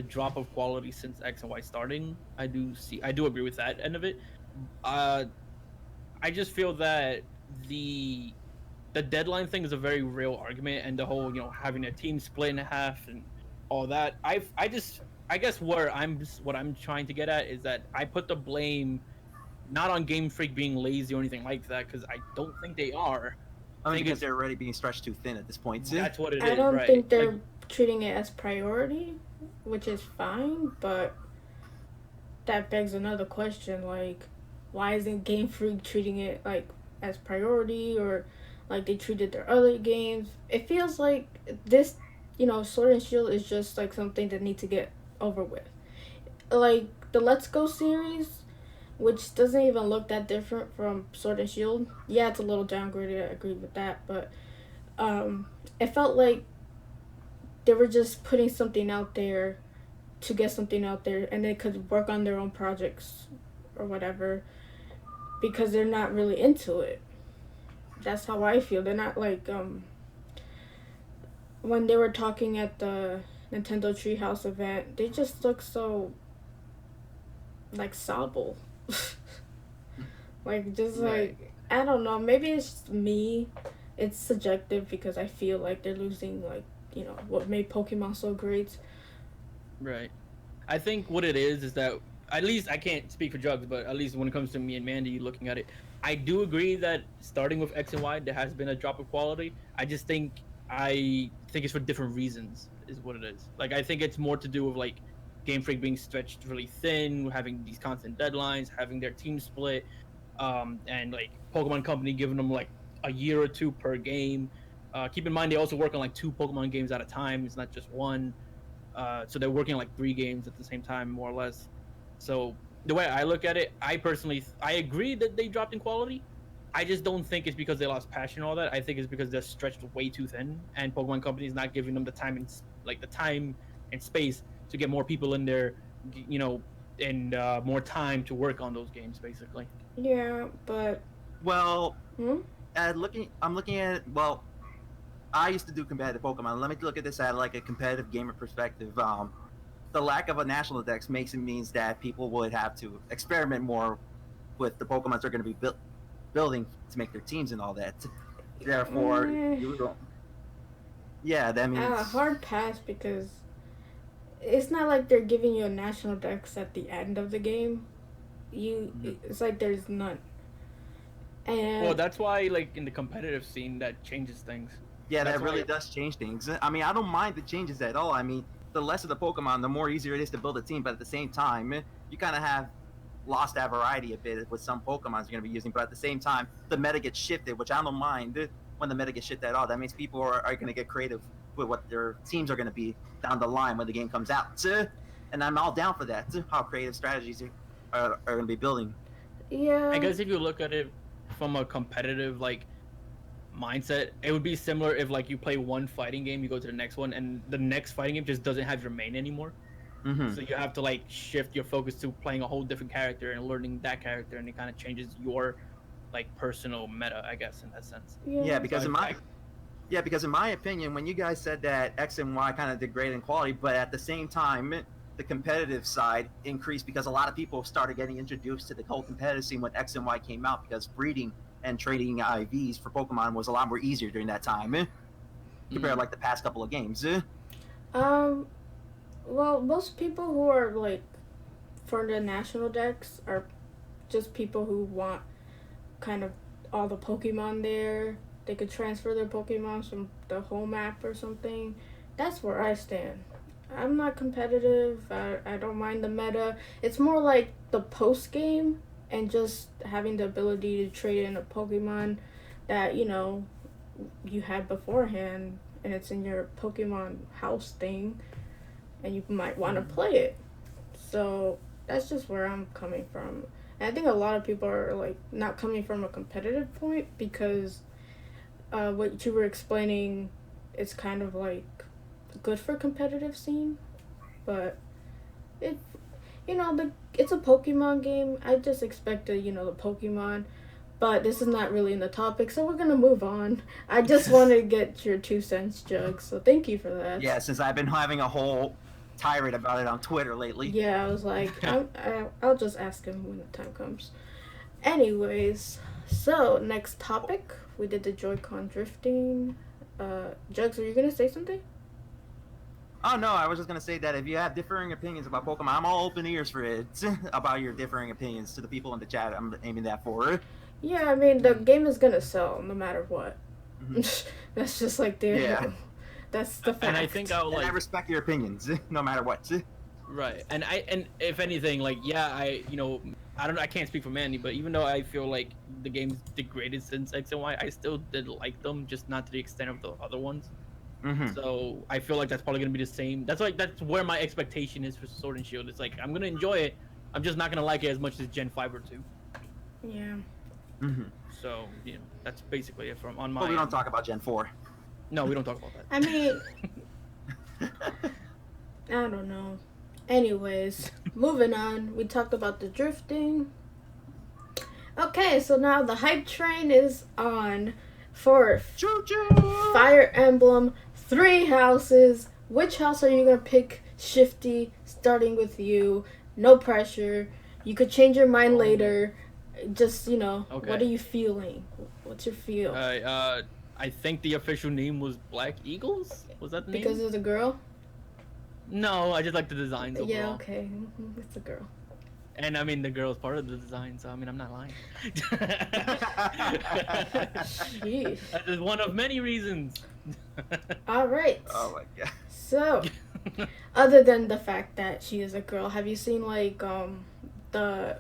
drop of quality since X and Y starting. I do agree with that end of it. I I just feel that the deadline thing is a very real argument, and the whole having a team split in half and all that. I guess what I'm trying to get at is that I put the blame not on Game Freak being lazy or anything like that, because I don't think they are. I Only think because it's they're already being stretched too thin at this point. that's what it I is, don't right? think Like, they're treating it as priority, which is fine, but that begs another question, like, why isn't Game Freak treating it like as priority, or like they treated their other games? It feels like this, Sword and Shield is just like something that needs to get over with. Like the Let's Go series, which doesn't even look that different from Sword and Shield. Yeah, it's a little downgraded. I agree with that, but it felt like they were just putting something out there to get something out there, and they could work on their own projects or whatever, because they're not really into it. That's how I feel. They're not like when they were talking at the Nintendo Treehouse event, they just look so like sobble. Like just right. like I don't know, maybe it's just me. It's subjective because I feel like they're losing like, what made Pokemon so great. Right. I think what it is that, at least I can't speak for Jugs, but at least when it comes to me and Mandy looking at it, I do agree that starting with X and Y, there has been a drop of quality. I think it's for different reasons, is what it is. Like, I think it's more to do with like Game Freak being stretched really thin, having these constant deadlines, having their team split, and like Pokemon Company giving them like a year or two per game. Keep in mind they also work on like two Pokemon games at a time. It's not just one. So they're working on like three games at the same time, more or less. So the way I look at it, I personally I agree that they dropped in quality. I just don't think it's because they lost passion and all that. I think it's because they're stretched way too thin, and Pokemon Company is not giving them the time and space to get more people in there, and more time to work on those games, basically. Yeah, but Well, hmm? I'm looking at it. Well, I used to do competitive Pokemon. Let me look at this at like a competitive gamer perspective. The lack of a national dex makes it means that people would have to experiment more with the Pokemons they're going to be building to make their teams and all that. Therefore, Eh, you don't. Yeah, that means. hard pass, because it's not like they're giving you a national dex at the end of the game. It's like there's none. Well, And that's why, like in the competitive scene, that changes things. Yeah, That's that why. really does change things. I mean, I don't mind the changes at all. I mean, the less of the Pokemon, the more easier it is to build a team. But at the same time, you kind of have lost that variety a bit with some Pokemon you're going to be using. But at the same time, the meta gets shifted, which I don't mind when the meta gets shifted at all. That means people are going to get creative with what their teams are going to be down the line when the game comes out. And I'm all down for that. How creative strategies are going to be building. I yeah, guess if you look at it from a competitive like mindset, it would be similar if like you play one fighting game, you go to the next one, and the next fighting game just doesn't have your main anymore. Mm-hmm. So you have to like shift your focus to playing a whole different character and learning that character, and it kind of changes your like personal meta, I guess, in that sense. yeah. Yeah, So because in my opinion, when you guys said that X and Y kind of degraded in quality, but at the same time, the competitive side increased because a lot of people started getting introduced to the whole competitive scene when X and Y came out because breeding and trading IVs for Pokemon was a lot more easier during that time compared to like the past couple of games. Um, well, most people who are like for the national decks are just people who want kind of all the Pokemon there. They could transfer their Pokemon from the home map or something. That's where I stand. I'm not competitive. I don't mind the meta. It's more like the post game and just having the ability to trade in a Pokemon that, you had beforehand, and it's in your Pokemon house thing, and you might want to play it. So that's just where I'm coming from. And I think a lot of people are like not coming from a competitive point, because what you were explaining is kind of like good for competitive scene, but it it's a Pokemon game. I just expected the Pokemon, but this is not really in the topic, so we're gonna move on. I just wanted to get your 2 cents, Jug. So thank you for that. Yeah, since I've been having a whole tirade about it on Twitter lately. Yeah, I was like, I'll just ask him when the time comes. Anyways, So next topic, we did the Joy-Con drifting. Jugs, are you gonna say something? Oh no, I was just gonna say that if you have differing opinions about Pokemon, I'm all open ears for it. About your differing opinions to the people in the chat, I'm aiming that for. Yeah, I mean the game is gonna sell no matter what. Mhm. That's just like that's the fact. And I think I'll And I like respect your opinions, no matter what. right. And if anything, like I can't speak for Mandy, but even though I feel like the game's degraded since X and Y, I still did like them, just not to the extent of the other ones. Mm-hmm. So I feel like that's probably gonna be the same. That's where my expectation is for Sword and Shield. It's like I'm gonna enjoy it. I'm just not gonna like it as much as Gen 5 or 2. Yeah. Mm-hmm. So that's basically it from on my. But we don't talk about Gen 4. No, we don't talk about that. I mean, I don't know. Anyways, moving on. We talked about the drifting. Okay, so now the hype train is on for Choo-choo! Fire Emblem 3 houses. Which house are you gonna pick, Shifty? Starting with you. No pressure. You could change your mind later. Just, Okay. what are you feeling? What's your feel? I think the official name was Black Eagles. Was that the name? Because it's a girl? No, I just like the designs overall. Yeah, okay. It's a girl. And I mean, the girl's part of the design, so I mean, I'm not lying. Jeez. That is one of many reasons. All right. Oh my god. So, other than the fact that she is a girl, have you seen like the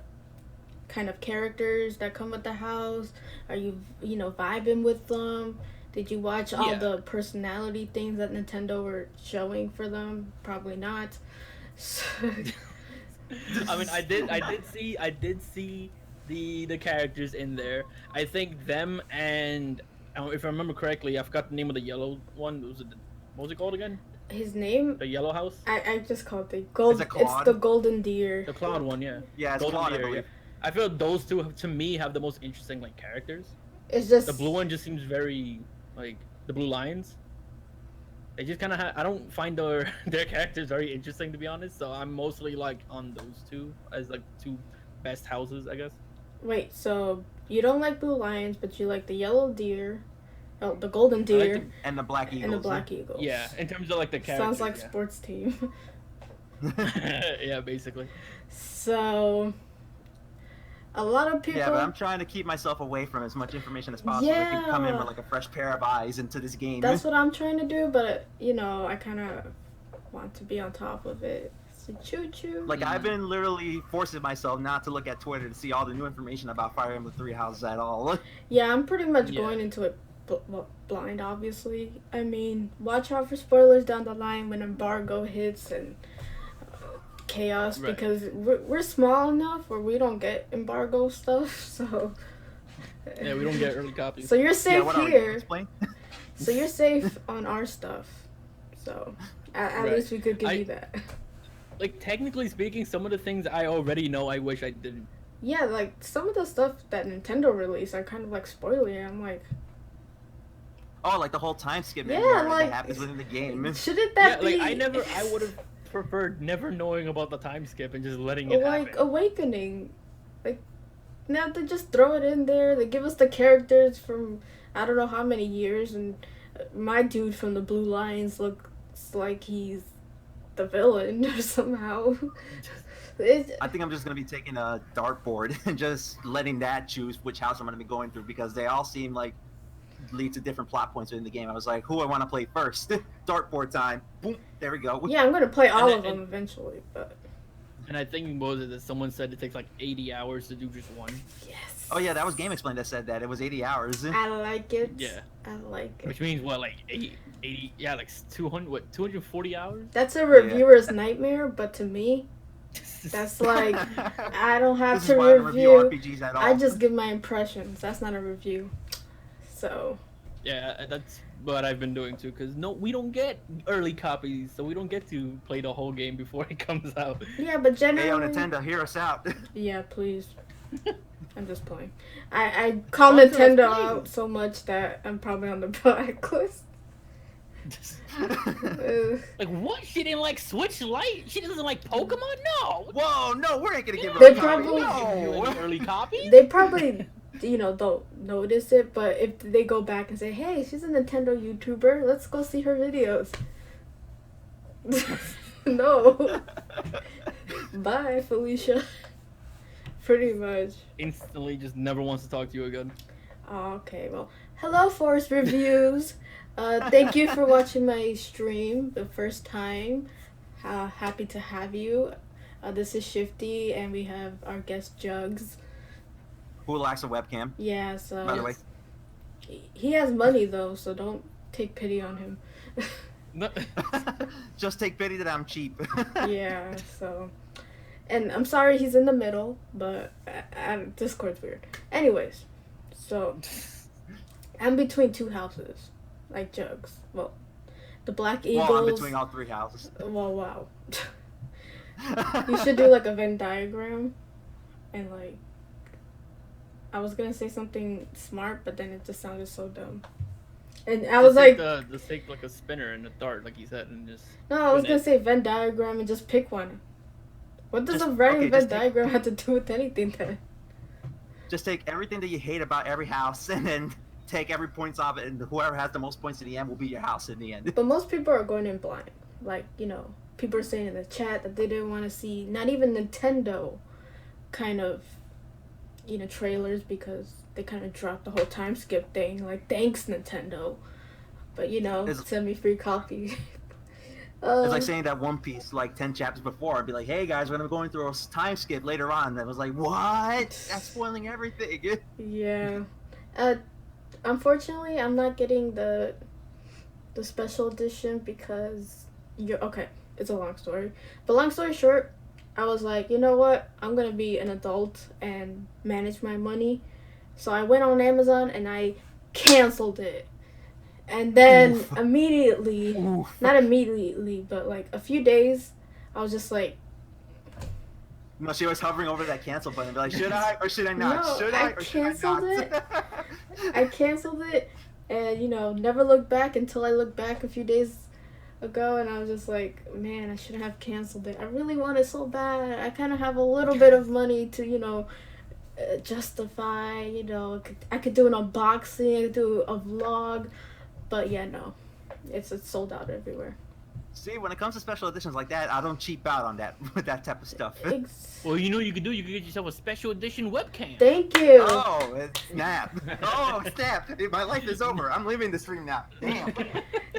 kind of characters that come with the house? Are you vibing with them? Did you watch all the personality things that Nintendo were showing for them? Probably not. So, I mean, I did see the characters in there. I think them and if I remember correctly, I forgot the name of the yellow one. What was it called again? his name? The yellow house? I just called it gold. Is it It's Claude? the golden deer. The cloud one, yeah. Yeah, it's Golden Claude, I Deer, believe. I feel those two to me have the most interesting like characters. It's just The blue one just seems very like the blue lions. They just kind of I don't find their characters very interesting, to be honest. So I'm mostly like on those two as like two best houses, I guess. Wait, so you don't like blue lions, but you like the yellow deer, the golden deer, And the Black Eagles. and the black eagles. Yeah, in terms of like the characters. Sounds like yeah. sports team. Yeah, basically. So, a lot of people. Yeah, but I'm trying to keep myself away from as much information as possible. I can come in with like a fresh pair of eyes into this game. That's what I'm trying to do, but I kind of want to be on top of it. So choo choo. Like, I've been literally forcing myself not to look at Twitter to see all the new information about Fire Emblem 3 houses at all. Yeah, I'm pretty much going into it blind, obviously. I mean, watch out for spoilers down the line when embargo hits and chaos, Right. because we're small enough where we don't get embargo stuff, so... Yeah, we don't get early copies. So you're safe what are we, here. explain? So you're safe on our stuff. So at Right. least we could give you that. Like, technically speaking, some of the things I already know I wish I didn't. Yeah, like some of the stuff that Nintendo released are kind of like spoilery. I'm like, Oh, like the whole time skip Yeah, like- that happens within the game. shouldn't that Yeah, be like I would have preferred never knowing about the time skip and just letting it like happen. Awakening? Like now they just throw it in there. They give us the characters from I don't know how many years, and my dude from the Blue Lions looks like he's the villain somehow. I think I'm just going to be taking a dartboard and just letting that choose which house I'm going to be going through, because they all seem like lead to different plot points in the game. I was like, who I want to play first? Dartboard time. Boom. There we go. Yeah, I'm gonna play all And- of them eventually, but And I think what was it that someone said it takes like 80 hours to do just one. yes. Oh, yeah, that was Game Explain that said that. It was 80 hours. I like it. Yeah. I like it. Which means what, like 80, yeah, like 240 hours? That's a reviewer's nightmare, but to me, that's like I don't have This to is why I don't review. RPGs at all. I just give my impressions. That's not a review. So Yeah, that's what I've been doing too, because we don't get early copies, so we don't get to play the whole game before it comes out. yeah, but Hey, generally, Nintendo, hear us out. yeah, please. I'm just playing. I call Sponsor us, Nintendo please. out so much that I'm probably on the blacklist. Like, what? She didn't like Switch Lite? She doesn't like Pokemon? No! Whoa, no, we ain't gonna give her They a copy. probably- You No. any early copies? They probably don't notice it, but if they go back and say, hey, she's a Nintendo YouTuber, let's go see her videos. No. Bye, Felicia. Pretty much. Instantly just never wants to talk to you again. Oh, okay, well, hello, Force Reviews. Thank you for watching my stream the first time. Happy to have you. This is Shifty, and we have our guest Jugs. Who lacks a webcam? Yeah, so... By the way. He has money, though, so don't take pity on him. No. Just take pity that I'm cheap. Yeah, so... And I'm sorry he's in the middle, but Discord's weird. Anyways, so... I'm between two houses, like Jugs. Well, the Black Eagles... Well, I'm between all three houses. Well, wow. You should do, like, a Venn diagram, and, like... I was gonna say something smart, but then it just sounded so dumb. And I was like... Just take, like, a spinner and a dart, like you said, and just... No, I was gonna say Venn diagram and just pick one. What does a Venn diagram have to do with anything then? Just take everything that you hate about every house and then take every points off it, and whoever has the most points in the end will be your house in the end. But most people are going in blind. Like, people are saying in the chat that they didn't want to see not even Nintendo kind of, trailers because they kind of dropped the whole time skip thing. Like, thanks, Nintendo. But, send me free copy. It's like saying that One Piece, like 10 chapters before, I'd be like, hey guys, we're going to be going through a time skip later on. That was like, what? That's spoiling everything. Yeah. Unfortunately, I'm not getting the special edition because okay, it's a long story. But long story short, I was like, you know what? I'm going to be an adult and manage my money. So I went on Amazon and I canceled it. And then immediately, not immediately, but like a few days, I was just like... No, she was hovering over that cancel button and be like, should I or should I not? No, should I or should I not? it. I canceled it and, never looked back until I looked back a few days ago and I was just like, man, I shouldn't have canceled it. I really want it so bad. I kind of have a little bit of money to, justify, I could do an unboxing, I could do a vlog. But yeah, no, it's sold out everywhere. See, when it comes to special editions like that, I don't cheap out on that with that type of stuff. Well, you know what you could do? You could get yourself a special edition webcam. Thank you. Oh, snap. Oh, snap. My life is over. I'm leaving the stream now. Damn.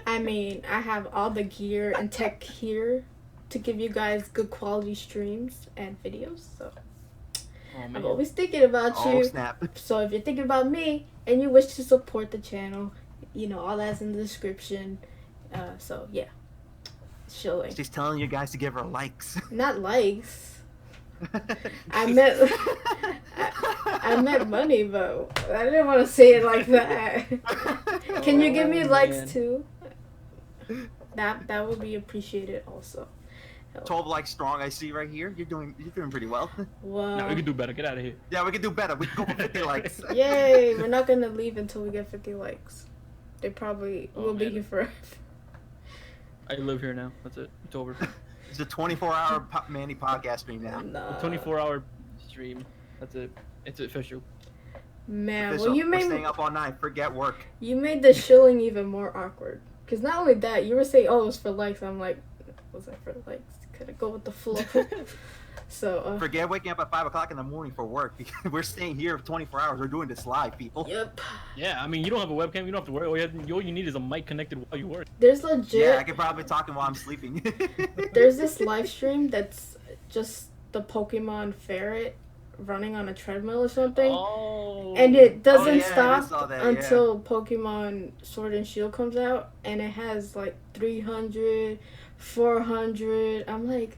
I mean, I have all the gear and tech here to give you guys good quality streams and videos, so I'm always thinking about you. Oh, snap. So if you're thinking about me and you wish to support the channel, all that's in the description. So, yeah. Shilling. She's telling you guys to give her likes. Not likes. I meant money, though. I didn't want to say it like that. Can you give me likes, too? That would be appreciated, also. 12 likes strong, I see right here. You're doing pretty well. Wow. No, we can do better. Get out of here. Yeah, we can do better. We can go for 50 likes. Yay! We're not gonna leave until we get 50 likes. They probably will be here forever. I live here now. That's it. It's over. It's a 24-hour Mandy podcast stream now. No. 24-hour stream. That's it. It's official. Man, official. Well, you made We're staying up all night. Forget work. You made the shilling even more awkward. Because not only that, you were saying, oh, it was for likes. I'm like, was that for likes? Could it go with the flow? So forget waking up at 5 o'clock in the morning for work. We're staying here for 24 hours. We're doing this live, people. Yep. Yeah, I mean, you don't have a webcam. You don't have to worry. All you need is a mic connected while you work. There's legit. Yeah, I could probably be talking while I'm sleeping. There's this live stream that's just the Pokemon ferret running on a treadmill or something. Oh. And it doesn't stop until Pokemon Sword and Shield comes out. And it has like 300, 400. I'm like,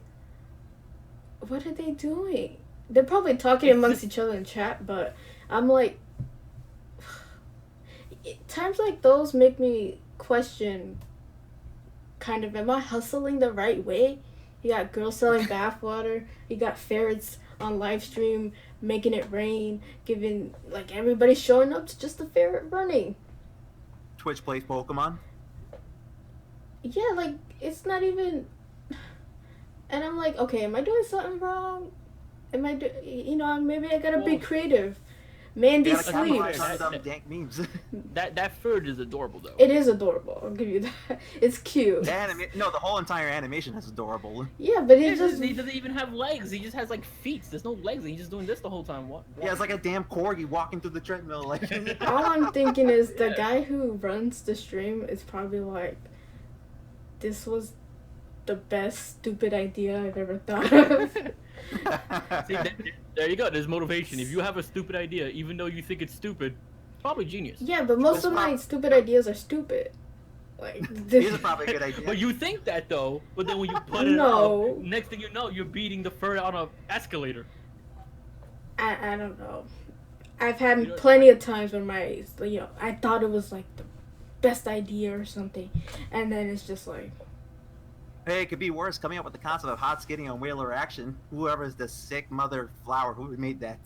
what are they doing? They're probably talking amongst each other in chat, but I'm like, times like those make me question, kind of, am I hustling the right way? You got girls selling bathwater, you got ferrets on live stream making it rain, giving, like, everybody showing up to just a ferret running. Twitch plays Pokemon? Yeah, like, it's not even... And I'm like, okay, am I doing something wrong? Am I maybe I gotta be creative. Mandy You gotta capitalize sleeps. on some dank memes. That fur is adorable though. It is adorable. I'll give you that. It's cute. No, the whole entire animation is adorable. Yeah, but He he just doesn't even have legs. He just has like feet. There's no legs. And he's just doing this the whole time. What? Yeah, it's like a damn corgi walking through the treadmill. Like, all I'm thinking is the Yeah. guy who runs the stream is probably like, this was the best stupid idea I've ever thought of. See, there you go. There's motivation. If you have a stupid idea, even though you think it's stupid, it's probably genius. Yeah, but most of my stupid ideas are stupid. Like, these are probably a good idea. But you think that though. But then when you put it No. up, next thing you know, you're beating the fur on a escalator. I don't know. I've had You know- plenty of times when I thought it was like the best idea or something, and then it's just like, Hey, it could be worse. Coming up with the concept of hot skidding on whaler action. Whoever's the sick mother flower who made that.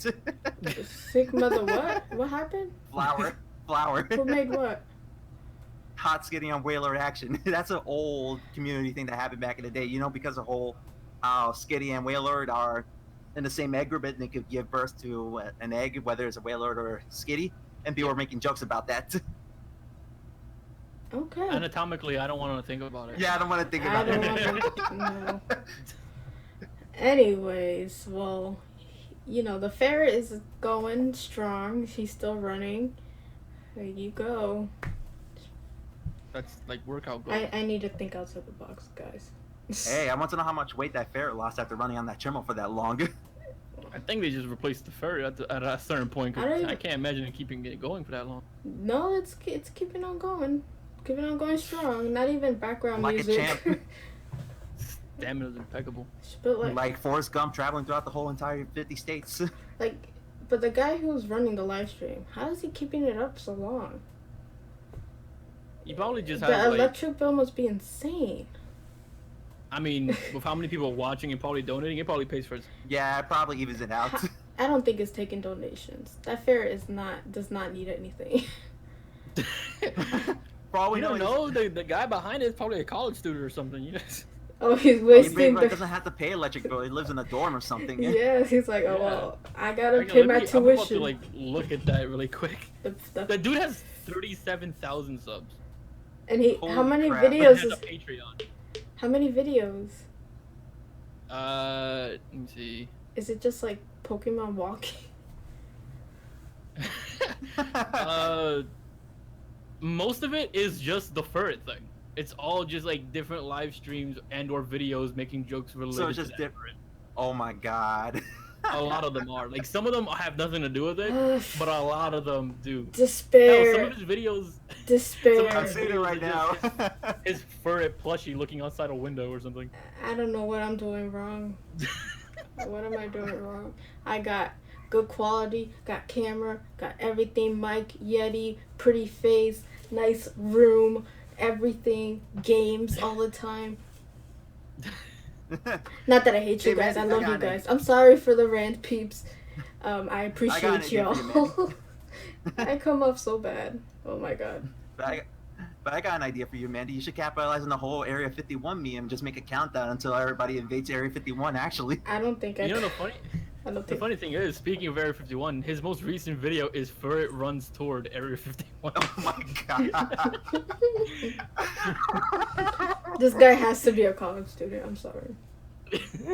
sick mother, what? What happened? flower. Who made what? Hot skidding on whaler action. That's an old community thing that happened back in the day. You know, because the whole skiddy and whaler are in the same egg group, and they could give birth to an egg, whether it's a whaler or skiddy. And people were making jokes about that. Okay. Anatomically, I don't want to think about it. Yeah, I don't want to think I about don't it. want no. Anyways, well, the ferret is going strong. She's still running. There you go. That's like workout goals. I need to think outside the box, guys. Hey, I want to know how much weight that ferret lost after running on that treadmill for that long. I think they just replaced the fur at a certain point. 'Cause I don't even- I can't imagine it keeping it going for that long. No, it's keeping on going. Keeping on going strong. Not even background Like a music. champ. Stamina's impeccable. But Like Forrest Gump traveling throughout the whole entire 50 states. but the guy who's running the live stream, how is he keeping it up so long? You probably just The have like, electric bill must be insane. I mean, with how many people watching and probably donating, it probably pays for it. Yeah, it probably evens it out. I don't think it's taking donations. That ferret does not need anything. For all we You don't know, know, the guy behind it is probably a college student or something. You know? Oh, he's he wasting doesn't have to pay electric bill. He lives in a dorm or something. Yeah, he's like, oh Yeah. well, I gotta Hang on, pay let my me- I'm about to tuition. like look at that really quick. The The dude has 37,000 subs. and how Holy many crap. He videos has is a Patreon. how many videos? Let me see. Is it just like Pokemon walking? Most of it is just the ferret thing. It's all just like different live streams and or videos making jokes related So it's just to that different. Oh my god. A lot of them are. Like some of them have nothing to do with it, but a lot of them do. Hell, some Despair. of his videos, I'm Despair. seeing it right now. his ferret plushie looking outside a window or something. I don't know what I'm doing wrong. What am I doing wrong? I got good quality, got camera, got everything, mic, Yeti, pretty face, nice room, everything, games all the time. Not that I hate you Hey, guys, I Mandy, I love you got it. guys. I'm sorry for the rant, peeps. I I got an appreciate idea for you, y'all. I come off so bad. Oh my god. But I got an idea for you, Mandy. You should capitalize on the whole Area 51 meme and just make a countdown until everybody invades Area 51, actually. I don't think I You know could. I don't the think. funny thing is, speaking of Area 51, his most recent video is ferret runs toward Area 51. Oh my god. This guy has to be a college student. I'm sorry.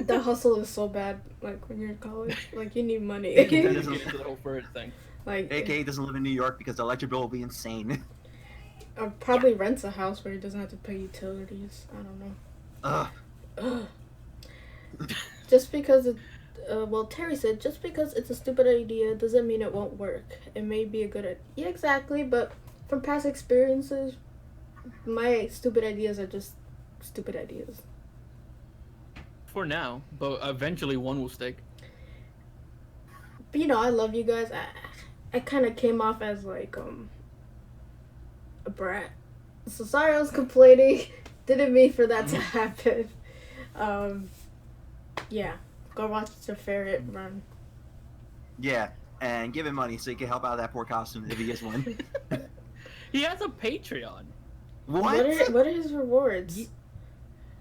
The hustle is so bad. Like when you're in college, like you need money. That doesn't get into the whole ferret thing. Like, AKA doesn't live in New York because the electric bill will be insane. or probably rents a house where he doesn't have to pay utilities. I don't know. Ugh. Ugh. Just because it, Terry said, just because it's a stupid idea doesn't mean it won't work. It may be a good idea. Yeah, exactly. But from past experiences, my stupid ideas are just stupid ideas. For now, but eventually one will stick. But I love you guys. I kind of came off as like a brat. So sorry I was complaining. Didn't mean for that to happen. Yeah. Go watch the ferret run. Yeah, and give him money so he can help out that poor costume if he gets one. He has a Patreon. What? What are his rewards?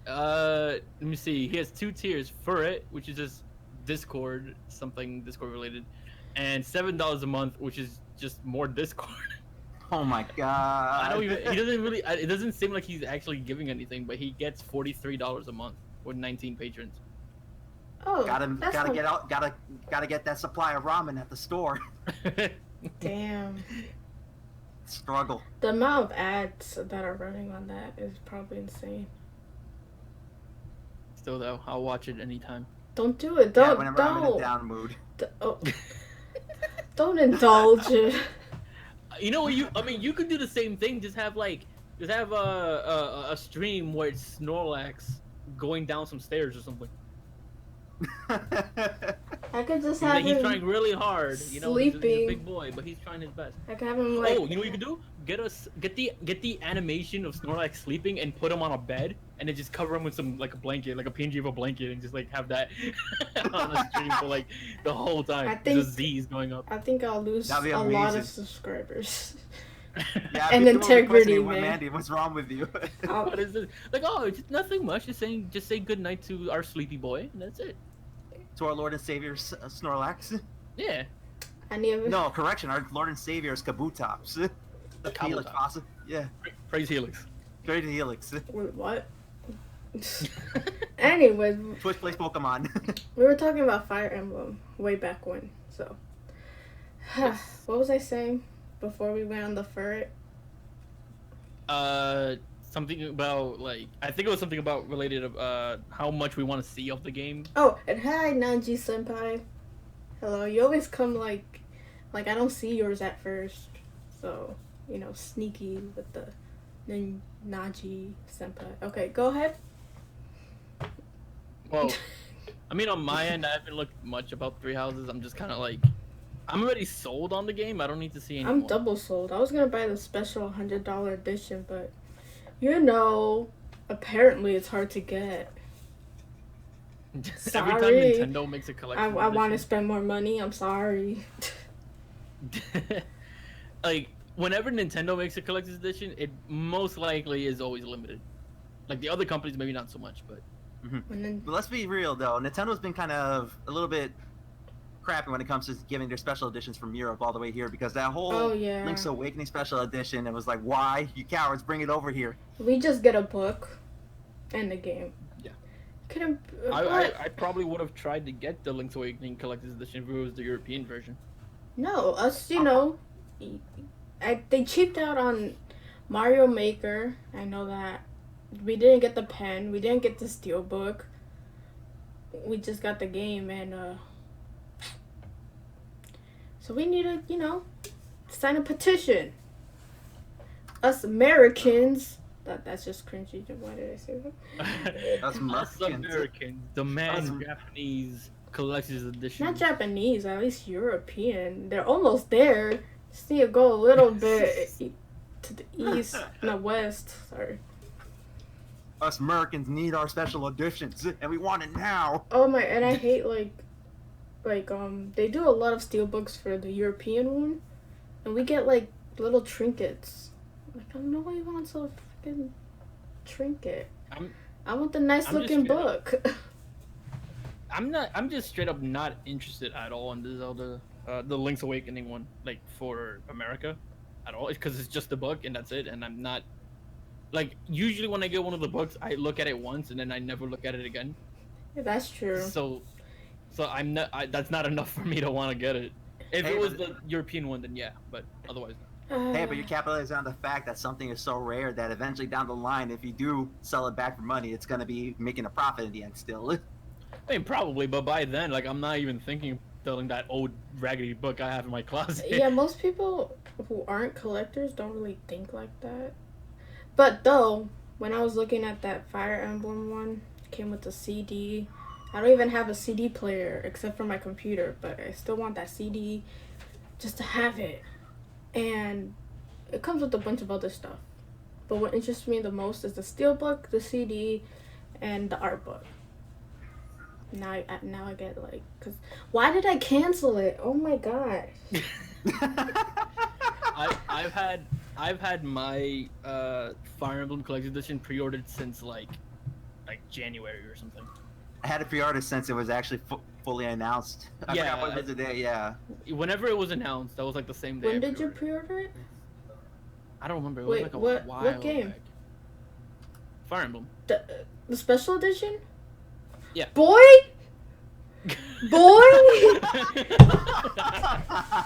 Let me see. He has 2 tiers. Ferret, which is just Discord, something Discord related. and $7 a month, which is just more Discord. Oh my god. I don't even. He doesn't really. It doesn't seem like he's actually giving anything, but he gets $43 a month with 19 patrons. Oh, Gotta not... get out. Gotta get that supply of ramen at the store. Damn. Struggle. The amount of ads that are running on that is probably insane. Still though, I'll watch it anytime. Don't do it. Don't. Whenever I'm in a down mood. Don't indulge it. You know what? You could do the same thing. Just have a stream where it's Snorlax going down some stairs or something. I could just have He's him trying really hard. You know, he's a big boy, but he's trying his best. I could have him like. Oh, you know what you could do? Get the animation of Snorlax sleeping and put him on a bed, and then just cover him with some like a blanket, like a PNG of a blanket, and just like have that on the stream for like the whole time. I think the Z's going up. I think I'll lose a lot of subscribers. Yeah, and integrity, man. Mandy, what's wrong with you? What is this? Like, oh, it's nothing much. Just say good night to our sleepy boy, and that's it. To our Lord and Savior Snorlax. Yeah. No, correction. Our Lord and Savior is Kabutops. Helix, possible. Yeah. Praise Helix. Praise Helix. Wait, what? Anyways. Twitch plays Pokemon. We were talking about Fire Emblem way back when, so. What was I saying before we went on the ferret? Something about like I think it was something about related to how much we want to see of the game. Oh, and hi Nanji senpai. Hello. You always come like I don't see yours at first, so you know, sneaky with the Naji senpai. Okay, go ahead. Well, I mean, on my end, I haven't looked much about Three Houses. I'm just kind of like, I'm already sold on the game. I don't need to see any I'm more. double sold. I was gonna buy the special $100 edition, but you know, apparently it's hard to get. Every time Nintendo makes a collection, I want to spend more money. I'm sorry. Like, whenever Nintendo makes a collector's edition, it most likely is always limited. Like the other companies, maybe not so much, but. But let's be real though, Nintendo's been kind of a little bit crappy when it comes to giving their special editions from Europe all the way here, because that whole Link's Awakening special edition, it was like, why, you cowards, bring it over here. We just get a book and the game. Yeah. I probably would have tried to get the Link's Awakening collector's edition if it was the European version. No, us, you know, they cheaped out on Mario Maker. I know that. We didn't get the pen. We didn't get the steelbook. We just got the game, and so we need to, you know, sign a petition. Us Americans. That's just cringy. Why did I say that? Us Americans demand Japanese collector's edition. Not Japanese, at least European. They're almost there. Just need to go a little bit to the east and the west. Sorry. Us Americans need our special editions, and we want it now. Oh my! And I hate like they do a lot of steelbooks for the European one, and we get like little trinkets. Like, I don't know why you want a fucking trinket. I want the nice looking book. I'm just straight up not interested at all in the Zelda, the Link's Awakening one, like for America, at all. Because it's just the book and that's it, and I'm not. Like, usually when I get one of the books, I look at it once and then I never look at it again. Yeah, that's true. So I'm not. That's not enough for me to want to get it. If it was the European one, then yeah, but otherwise not. Hey, but you're capitalizing on the fact that something is so rare that eventually down the line, if you do sell it back for money, it's going to be making a profit in the end still. I mean, probably, but by then, like, I'm not even thinking of selling that old raggedy book I have in my closet. Yeah, most people who aren't collectors don't really think like that. But though, when I was looking at that Fire Emblem one, it came with a CD. I don't even have a CD player except for my computer, but I still want that CD just to have it. And it comes with a bunch of other stuff. But what interests me the most is the steelbook, the CD, and the art book. Now I get like, cause why did I cancel it? Oh my god. I've had my Fire Emblem Collector's Edition pre-ordered since like January or something. I had to pre-order since it was actually fully announced. I forgot what was the day. Yeah. Whenever it was announced, that was like the same day. When did you pre-order it? I don't remember. It Wait, was like a while what game? back. Fire Emblem. The special edition? Yeah. Boy! Boy!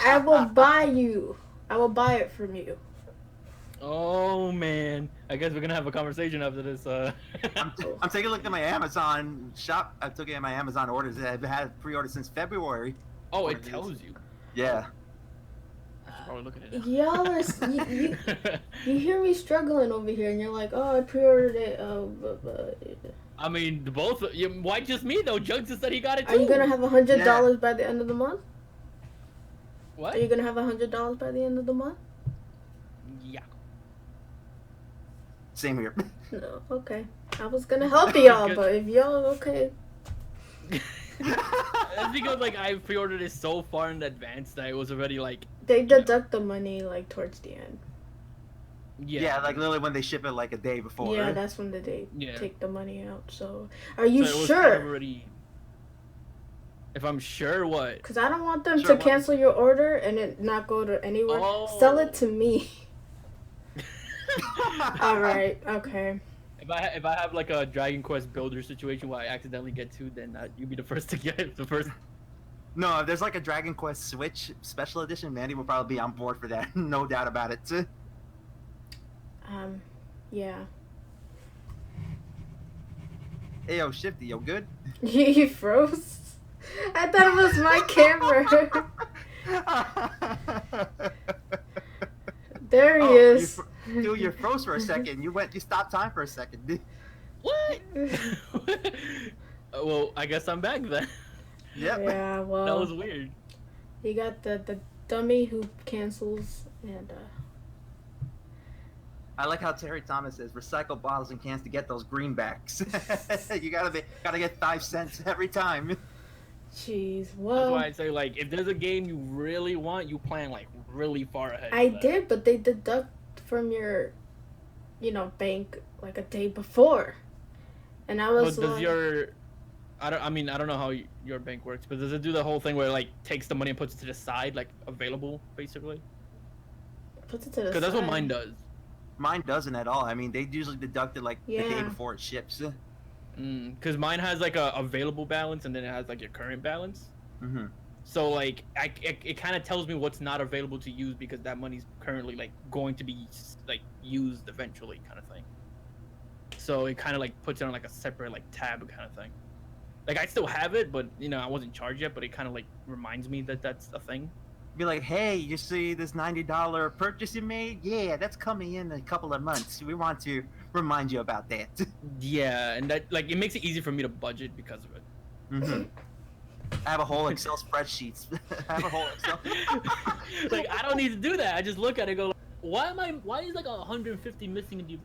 I will buy you. I will buy it from you. Oh man, I guess we're gonna have a conversation after this. I'm taking a look at my Amazon shop. I'm looking at my Amazon orders. I've had pre-order since February. Oh, it tells you. Yeah. I should probably look at it. Y'all are you hear me struggling over here, and you're like, oh, I pre-ordered it. I mean, both. Why just me though? Jugs just said he got it too. Are you gonna have $100 by the end of the month? What? Are you gonna have $100 by the end of the month? Yeah. Same here. No, okay. I was gonna help y'all, but if y'all okay. That's because like I pre-ordered it so far in advance that it was already like. They deduct the money like towards the end. Yeah, like literally when they ship it like a day before. Yeah, that's when they Yeah. take the money out. So, are you So it was sure? kind of already... If I'm sure, what? Because I don't want them Sure, to cancel your order and it not go to anywhere. Oh. Sell it to me. All right. Okay. If I have like a Dragon Quest builder situation where I accidentally get two, then you'll be the first to get it. The first. No, if there's like a Dragon Quest Switch special edition, Mandy will probably be on board for that. No doubt about it. Yeah. Hey, yo, Shifty, yo, good? You froze? I thought it was my camera. There he is. Dude, you froze for a second. You stopped time for a second. What? Well, I guess I'm back then. Yep. Yeah, well. That was weird. You got the dummy who cancels and I like how Terry Thomas says, recycle bottles and cans to get those greenbacks. You gotta get 5 cents every time. jeez, That's well. why I say like, if there's a game you really want, you plan like really far ahead. I for that. did, but they deduct from your, bank like a day before, and I was But does like, your I don't know how your bank works, but does it do the whole thing where it, like takes the money and puts it to the side, like available, basically? puts it to the side. Because that's what mine does. Mine doesn't at all. I mean, they usually deduct it like the day Yeah. before it ships. Because mine has like a available balance and then it has like your current balance. Mm-hmm. So like it kind of tells me what's not available to use because that money's currently like going to be like used eventually, kind of thing. So it kind of like puts it on like a separate like tab kind of thing. Like I still have it, but I wasn't charged yet. But it kind of like reminds me that that's a thing. Be like, hey, you see this $90 purchase you made? Yeah, that's coming in a couple of months. We want to remind you about that. Yeah, and that like it makes it easy for me to budget because of it. Mm-hmm. I have a whole Excel spreadsheet. I have a whole Excel. Like I don't need to do that. I just look at it and go, why is like 150 missing in the...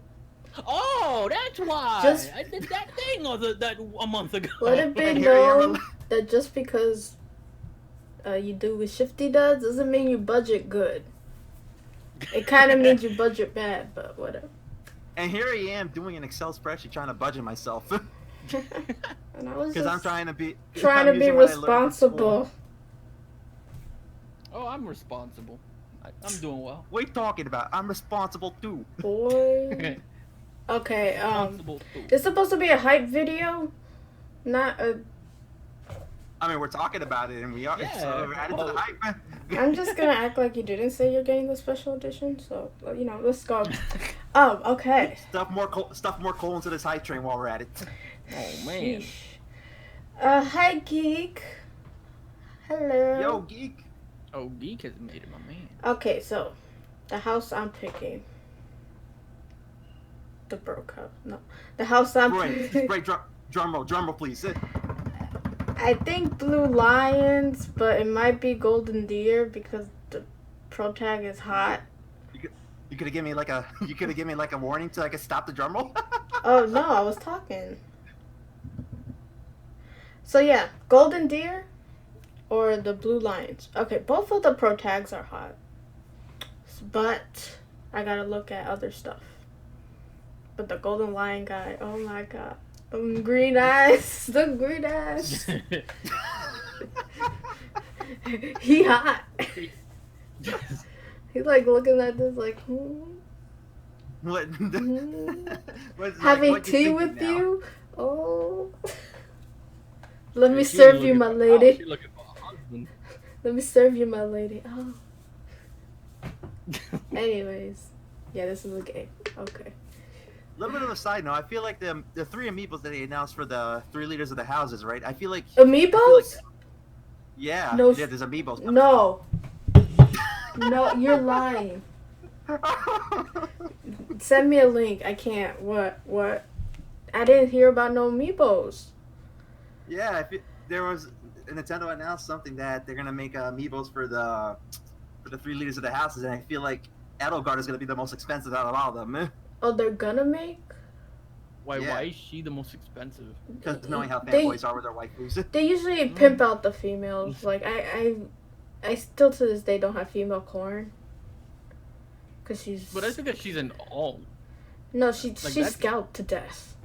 Oh, that's why. Just- I did that thing that a month ago. Let it be And here I am. known that just because you do what Shifty does doesn't mean you budget good. It kind of means you budget bad, but whatever. And here I am doing an Excel spreadsheet trying to budget myself. And I was Because I'm just trying to be trying responsible. Oh, I'm responsible. I'm doing well. What are you talking about? I'm responsible too. Boy. Okay, Responsible too. it's supposed to be a hype video, not a... I mean, we're talking about it and we are. Yeah. So we're added to the hype. I'm just gonna act like you didn't say you're getting the special edition, so, let's go. Oh, okay. Stuff more coal into this hype train while we're at it. Oh man. Sheesh. Hi, Geek. Hello. Yo, geek. Oh, Geek has made it, my man. Okay, so, the house I'm picking. The broke house. No. The house I'm picking. Right, drum roll, please. I think Blue Lions, but it might be Golden Deer because the pro tag is hot. You could have given me like a warning so I could stop the drum roll. Oh no, I was talking. So yeah, Golden Deer or the Blue Lions. Okay, both of the pro tags are hot, but I gotta look at other stuff. But the Golden Lion guy, oh my god. Green eyes. The green eyes. He hot. He like looking at this like, What? What's having what tea thinking with now? you? Oh. Let me She serve ain't you, looking my for a lady. house, she looking for a husband. Let me serve you, my lady. Oh. Anyways. Yeah, this is a game. Okay. A little bit of a side note. I feel like the 3 amiibos that they announced for the 3 leaders of the houses, right? I feel like Amiibos? yeah, No. yeah. There's amiibos. No. No, you're lying. Send me a link. I can't. What? I didn't hear about no amiibos. Yeah, there was Nintendo announced something that they're gonna make amiibos for the 3 leaders of the houses, and I feel like Edelgard is gonna be the most expensive out of all of them. Oh, they're gonna make? Why? Yeah. Why is she the most expensive? Because knowing how They- fanboys are with their waifus. They usually pimp out the females. Like I still to this day don't have female corn. Cause she's. But that's because she's an alt. No, like she's that's- scalped to death.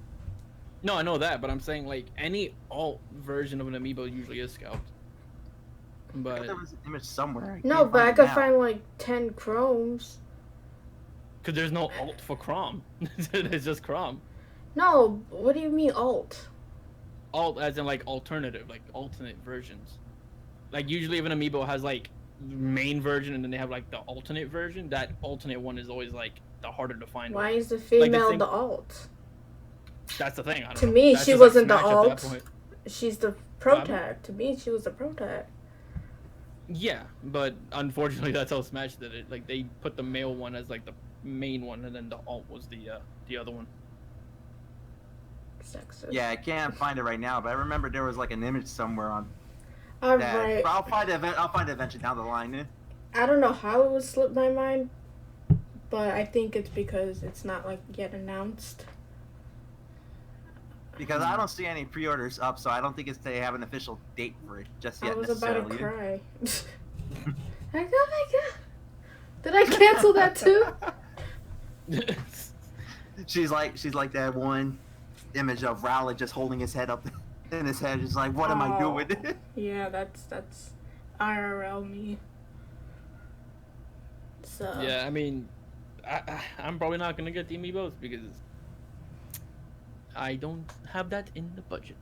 No, I know that, but I'm saying like any alt version of an amiibo usually is scalped. I But thought there was an image somewhere. No, can't but I it could now. find like 10 chromes. because there's no alt for Crom, it's just Crom. No, what do you mean alt? Alt as in like alternative, like alternate versions. Like usually if an amiibo has like main version and then they have like the alternate version, that alternate one is always like the harder to find. Why is the the female thing- the alt? That's the thing. I don't To know. me, That's she just, like, wasn't the Smash at that alt. point. She's the pro What? tag. To me, she was the pro tag. Yeah, but unfortunately that's how Smash did it. Like they put the male one as like the main one, and then the alt was the other one. Sexist. Yeah, I can't find it right now, but I remember there was like an image somewhere on that. Alright. But I'll find it. I'll find it eventually down the line. I don't know how it would slip my mind, but I think it's because it's not like yet announced. Because I don't see any pre-orders up, so I don't think they have an official date for it just yet. I was about to necessarily. cry. Like, oh my god. Did I cancel that too? She's like that one image of Rowlet just holding his head up in his head, just like, what am I Oh. doing? Yeah, that's IRL me. So Yeah, I mean, I'm probably not gonna get the amiibos because I don't have that in the budget.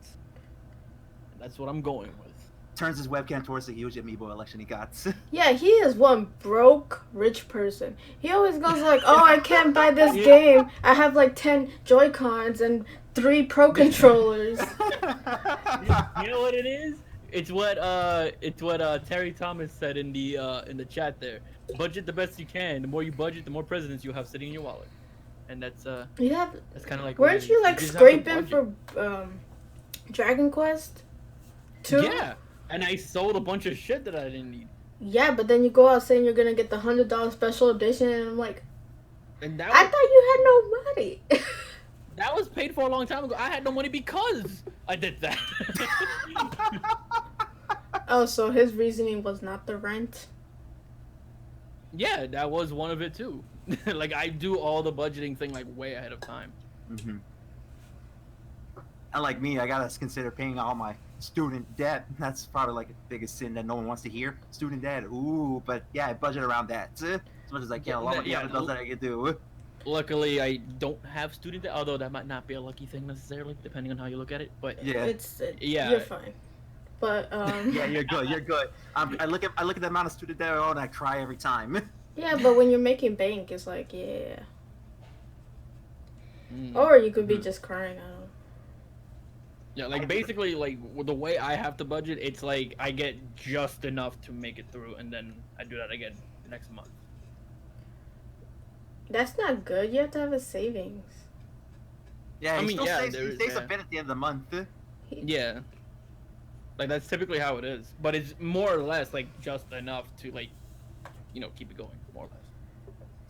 That's what I'm going with. Turns his webcam towards the huge amiibo election he got. yeah, he is one broke rich person. He always goes like, "Oh, I can't buy this game. I have like 10 Joy-Cons and 3 Pro controllers." You know what it is? It's what Terry Thomas said in the chat there. Budget the best you can. The more you budget, the more presidents you'll have sitting in your wallet. And that's You have that's kind of like. weren't what it you is. like just have to scraping budget. for Dragon Quest 2? Yeah, and I sold a bunch of shit that I didn't need. Yeah, but then you go out saying you're gonna get the $100 special edition, and I'm like, And that I was, thought you had no money. that was paid for a long time ago. I had no money because I did that. Oh, so his reasoning was not the rent. Yeah, that was one of it too. Like I do all the budgeting thing like way ahead of time. Mm-hmm. Unlike me, I gotta consider paying all my student debt. That's probably like the biggest sin that no one wants to hear. Student debt. Ooh, but yeah, I budget around that as much as I can. A lot of the other bills that I can do. Luckily, I don't have student debt, although that might not be a lucky thing necessarily, depending on how you look at it. But Yeah. Yeah. You're fine. But Yeah, you're good. You're good. I look at the amount of student debt I owe and I cry every time. yeah, but when you're making bank, it's like yeah. Mm. Or you could be just crying out. Yeah, like basically, like with the way I have to budget, it's like I get just enough to make it through, and then I do that again next month. That's not good. You have to have a savings. Yeah, I he mean, still yeah, saves, there he is- saves a yeah. bit at the end of the month. Yeah, like that's typically how it is, but it's more or less like just enough to like, you know, keep it going, more or less.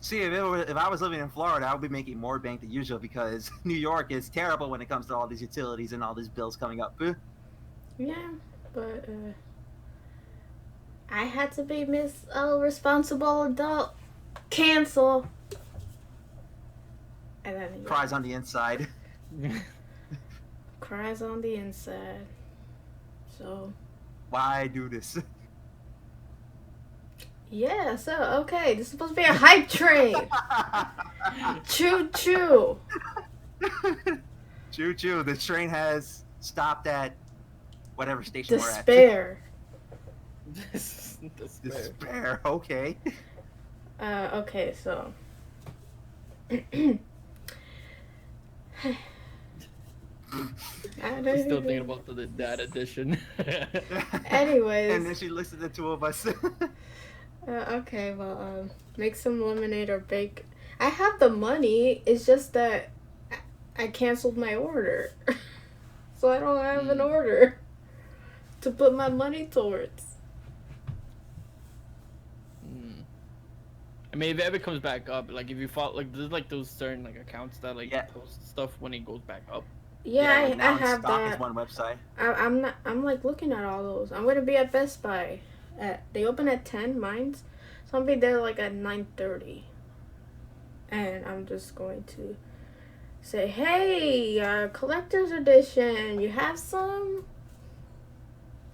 See, if I was living in Florida, I would be making more bank than usual because New York is terrible when it comes to all these utilities and all these bills coming up. Yeah, but I had to be Miss Responsible Adult. Cancel. And then Cries on the inside. cries on the inside. So. Why do this? Yeah, so, okay, this is supposed to be a hype train. Choo choo. Choo choo. The train has stopped at whatever station Despair. we're at. Despair. Okay. Okay, so. I'm still thinking about the dad edition. Anyways. And then she looks at the two of us. Okay, well, make some lemonade or bake. I have the money. It's just that I canceled my order. So I don't have an order to put my money towards. I mean, if it ever comes back up, like if you follow, like there's like those certain like accounts that like post stuff when it goes back up. Yeah, like I have that. Is one website. I'm like looking at all those. I'm gonna be at Best Buy. They open at 10, mine's. So I'll be there like at 9:30. And I'm just going to say, hey, collector's edition, you have some?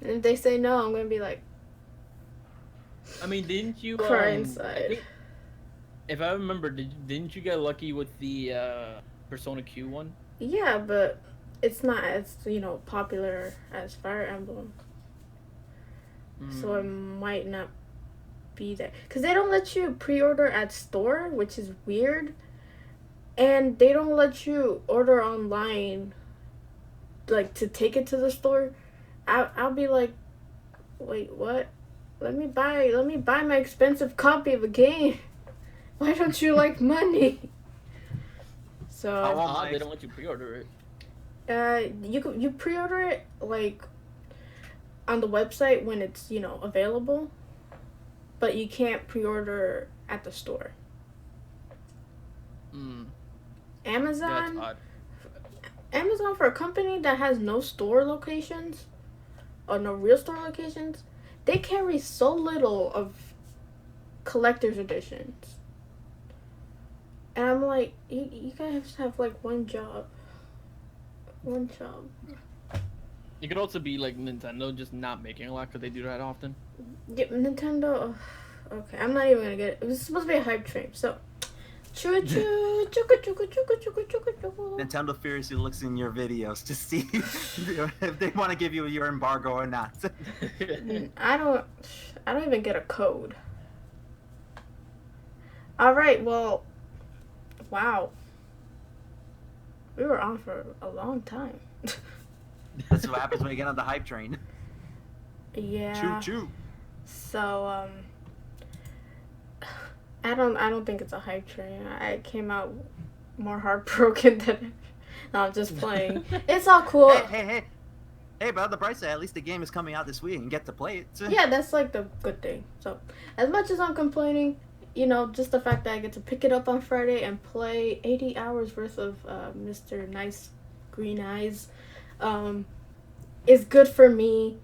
And if they say no, I'm gonna be like, I mean, didn't you cry inside? If I remember, didn't you get lucky with the Persona Q one? Yeah, but it's not as, popular as Fire Emblem. So it might not be there. Because they don't let you pre-order at store, which is weird. And they don't let you order online, like, to take it to the store. I'll be like, wait, what? Let me buy my expensive copy of a game. Why don't you like money? So they don't let you pre-order it. You pre-order it like on the website when it's available, but you can't pre-order at the store. Amazon. That's odd. Amazon, for a company that has no store locations or no real store locations, they carry so little of collector's editions. And I'm like, you guys have like one job. One job. It could also be like Nintendo just not making a lot because they do that often. Yeah, Nintendo. Okay, I'm not even gonna get it. It was supposed to be a hype train, so. Choo choo, choo choo choo choo choo. Nintendo furiously looks in your videos to see if they want to give you your embargo or not. I don't even get a code. All right, well, wow. We were on for a long time. That's what happens when you get on the hype train. Yeah. Choo choo. So I don't think it's a hype train. I came out more heartbroken than. No, I'm just playing. It's all cool. Hey, but on the bright side, at least the game is coming out this week and get to play it. Yeah, that's like the good thing. So, as much as I'm complaining, just the fact that I get to pick it up on Friday and play 80 hours worth of Mr. Nice Green Eyes is good for me.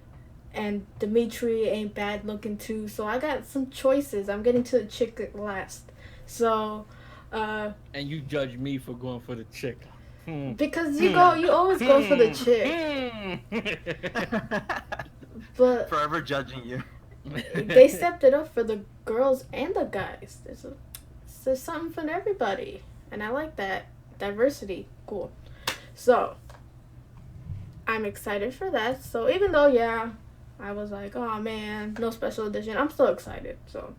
And Dimitri ain't bad looking too, so I got some choices. I'm getting to the chick at last. So, and you judge me for going for the chick. Because you always go for the chick. But forever judging you. They stepped it up for the girls and the guys. There's something for everybody, and I like that diversity. Cool. So, I'm excited for that. So even though I was like, oh man, no special edition, I'm still excited. So,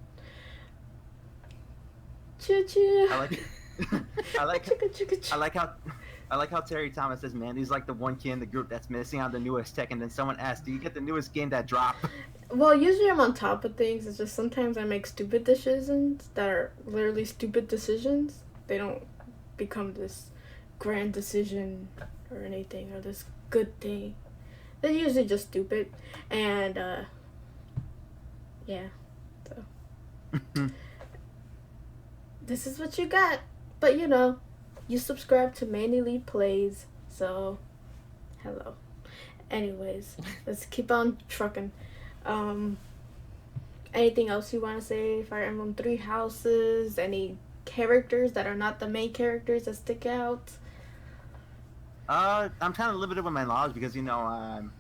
choo choo. I like how Terry Thomas says, Mandy's like the one kid in the group that's missing on the newest tech, and then someone asks, do you get the newest game that dropped? Well, usually I'm on top of things. It's just sometimes I make stupid decisions that are literally stupid decisions. They don't become this grand decision or anything, or this good thing. They're usually just stupid. And, yeah. So. This is what you got. But, you subscribe to MandyleePlays. So, hello. Anyways, let's keep on trucking. Anything else you want to say? Fire Emblem 3 Houses? Any characters that are not the main characters that stick out? I'm kind of limited with my knowledge because I'm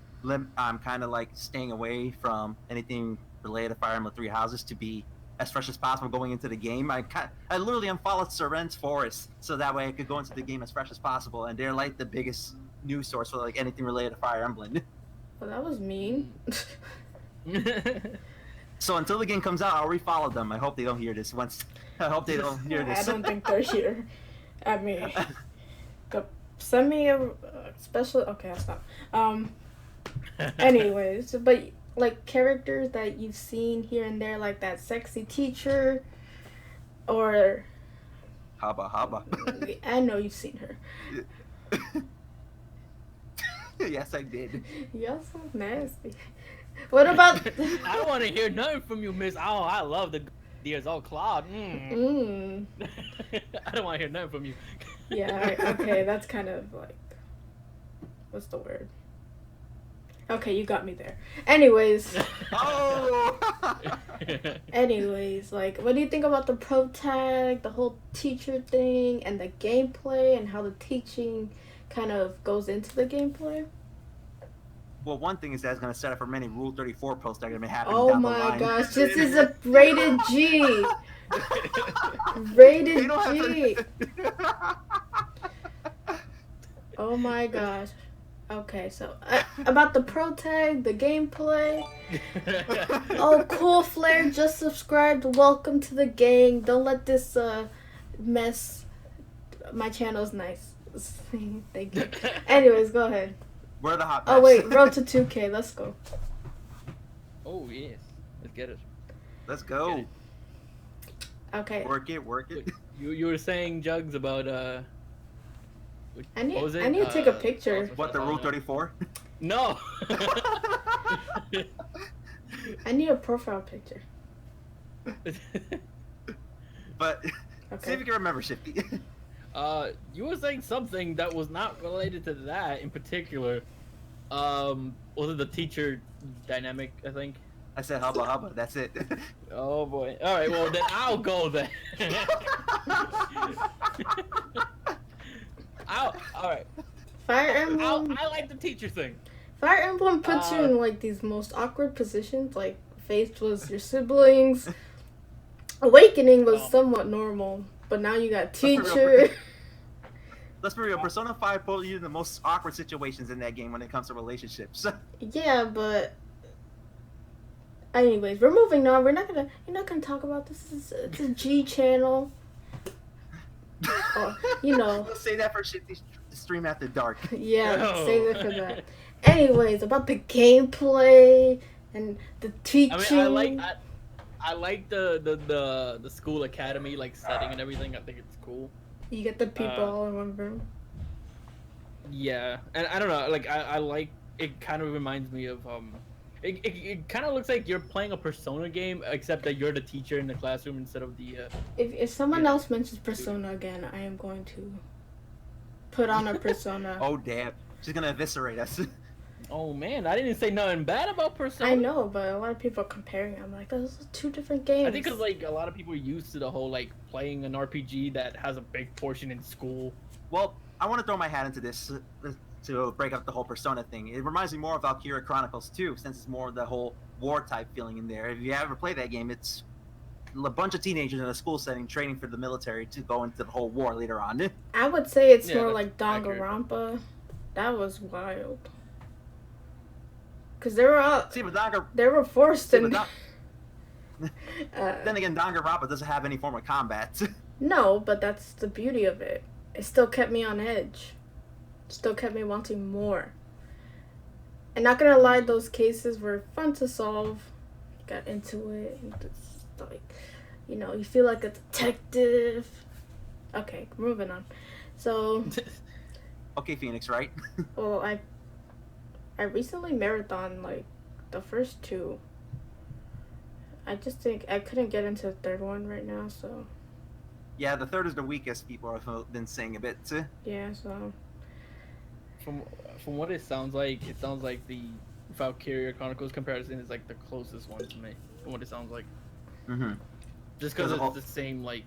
kind of like staying away from anything related to Fire Emblem Three Houses to be as fresh as possible going into the game. I literally unfollowed Seren's Forest so that way I could go into the game as fresh as possible, and they're like the biggest news source for like anything related to Fire Emblem. Well, that was mean. So until the game comes out, I'll refollow them. I hope they don't hear this once. I hope they don't hear this. I don't think they're here. I mean, send me a special. Okay, I'll stop. Anyways, but like characters that you've seen here and there, like that sexy teacher, or Haba. I know you've seen her. Yes, I did. You're so nasty. What about? I don't want to hear nothing from you, Miss. Oh, I love the Dears all Claude. I don't want to hear nothing from you. Yeah. Okay, that's kind of like, what's the word? Okay, you got me there. Anyways. Oh. Anyways, like, what do you think about the pro tag, the whole teacher thing, and the gameplay, and how the teaching kind of goes into the gameplay? Well, one thing is that's going to set up for many Rule 34 posts that are going to be happening Oh down the line. my gosh, this is a rated G. Rated G. Oh my gosh. Okay, so about the pro tag, the gameplay. Oh, cool, Flair just subscribed. Welcome to the gang. Don't let this mess. My channel's nice. Thank you. Anyways, go ahead. We're the hot. Oh wait, road to 2K. Let's go. Oh yes, let's get it. Let's go. Okay. Work it. You were saying, Jugs, about I need what was it? I need to take a picture. What, the Rule 34? No. I need a profile picture. But see Okay. if you can remember, Shifty. You were saying something that was not related to that in particular. Was it the teacher dynamic? I think. I said hubba. That's it. Oh boy. All right. Well, then I'll go then. All right. Fire Emblem. I like the teacher thing. Fire Emblem puts you in like these most awkward positions. Like Faith was your siblings. Awakening was somewhat normal, but now you got teacher. Let's be real. Persona 5 put you in the most awkward situations in that game when it comes to relationships. Yeah, but anyways, we're moving on. You're not gonna talk about this. It's a G channel. Or, We'll say that for Shifty's stream after dark. Yeah, No. save it for that. Anyways, about the gameplay and the teaching. I mean, I like the school academy like setting and everything. I think it's cool. You get the people all in one room. Yeah, and I don't know, like I like it. Kind of reminds me of it kind of looks like you're playing a Persona game, except that you're the teacher in the classroom instead of the. If someone else mentions Persona again, I am going to put on a Persona. Oh damn, she's gonna eviscerate us. Oh man, I didn't say nothing bad about Persona. I know, but a lot of people are comparing. I'm like, those are two different games. I think because like a lot of people are used to the whole like playing an RPG that has a big portion in school. Well, I want to throw my hat into this to break up the whole Persona thing. It reminds me more of Valkyria Chronicles 2, since it's more of the whole war type feeling in there. If you ever play that game, it's a bunch of teenagers in a school setting training for the military to go into the whole war later on. I would say it's Yeah, more that's like accurate. Danganronpa. That was wild. Cause they were all See, but they were forced See, in. but then again, Danganronpa doesn't have any form of combat. No, but that's the beauty of it. It still kept me on edge. Still kept me wanting more. And not gonna lie, those cases were fun to solve. Got into it. And it's like, you feel like a detective. Okay, moving on. So, Okay, Phoenix, right? well, I recently marathon like the first two. I just think I couldn't get into the third one right now, so Yeah, the third is the weakest. People have been saying a bit. yeah, so From what it sounds like the Valkyria Chronicles comparison is like the closest one to me. From what it sounds like, Mm-hmm. just because Because of it's the same like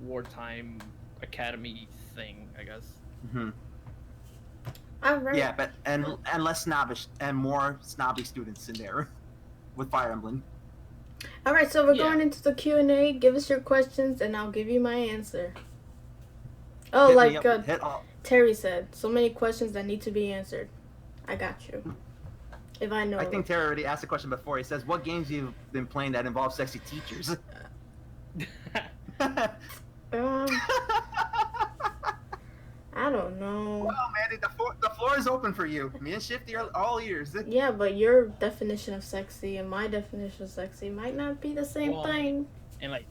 wartime academy thing, I guess. Mm-hmm. All right. Yeah, but and less snobbish and more snobby students in there with Fire Emblem. All right. So we're Yeah. going into the Q&A. Give us your questions, and I'll give you my answer. Oh, Hit me like up, hit all. Terry said, so many questions that need to be answered. I got you. If I know. I think Terry already asked a question before. He says, "What games you've been playing that involve sexy teachers?" I don't know. Well, Mandy, the floor is open for you. Me and Shifty are all ears. Yeah, but your definition of sexy and my definition of sexy might not be the same Well, thing. And like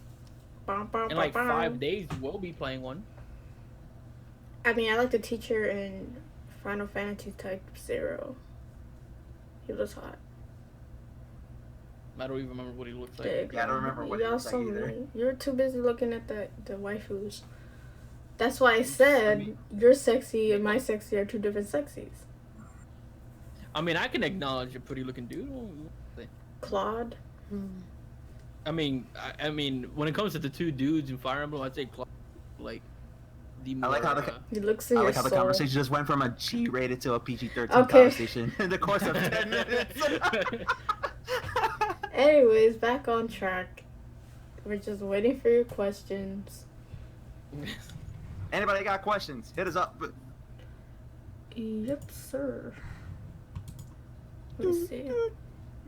Bum, bum, in like bum, bum. 5 days, we'll be playing one. I mean, I like the teacher in Final Fantasy Type 0. He was hot. I don't even remember what he looks like. Big. Yeah, I don't remember what he looks like either. You're too busy looking at the waifus. That's why I said your sexy and my sexy are two different sexies. I mean, I can acknowledge a pretty looking dude. Claude. I mean, when it comes to the two dudes in Fire Emblem, I'd say Claude, like the more. I like how He looks in I your like how the soul. conversation just went from a G-rated to a PG-13 Okay. conversation in the course of 10 minutes. Anyways, back on track. We're just waiting for your questions. Anybody got questions? Hit us up. Yep, sir. Let's see.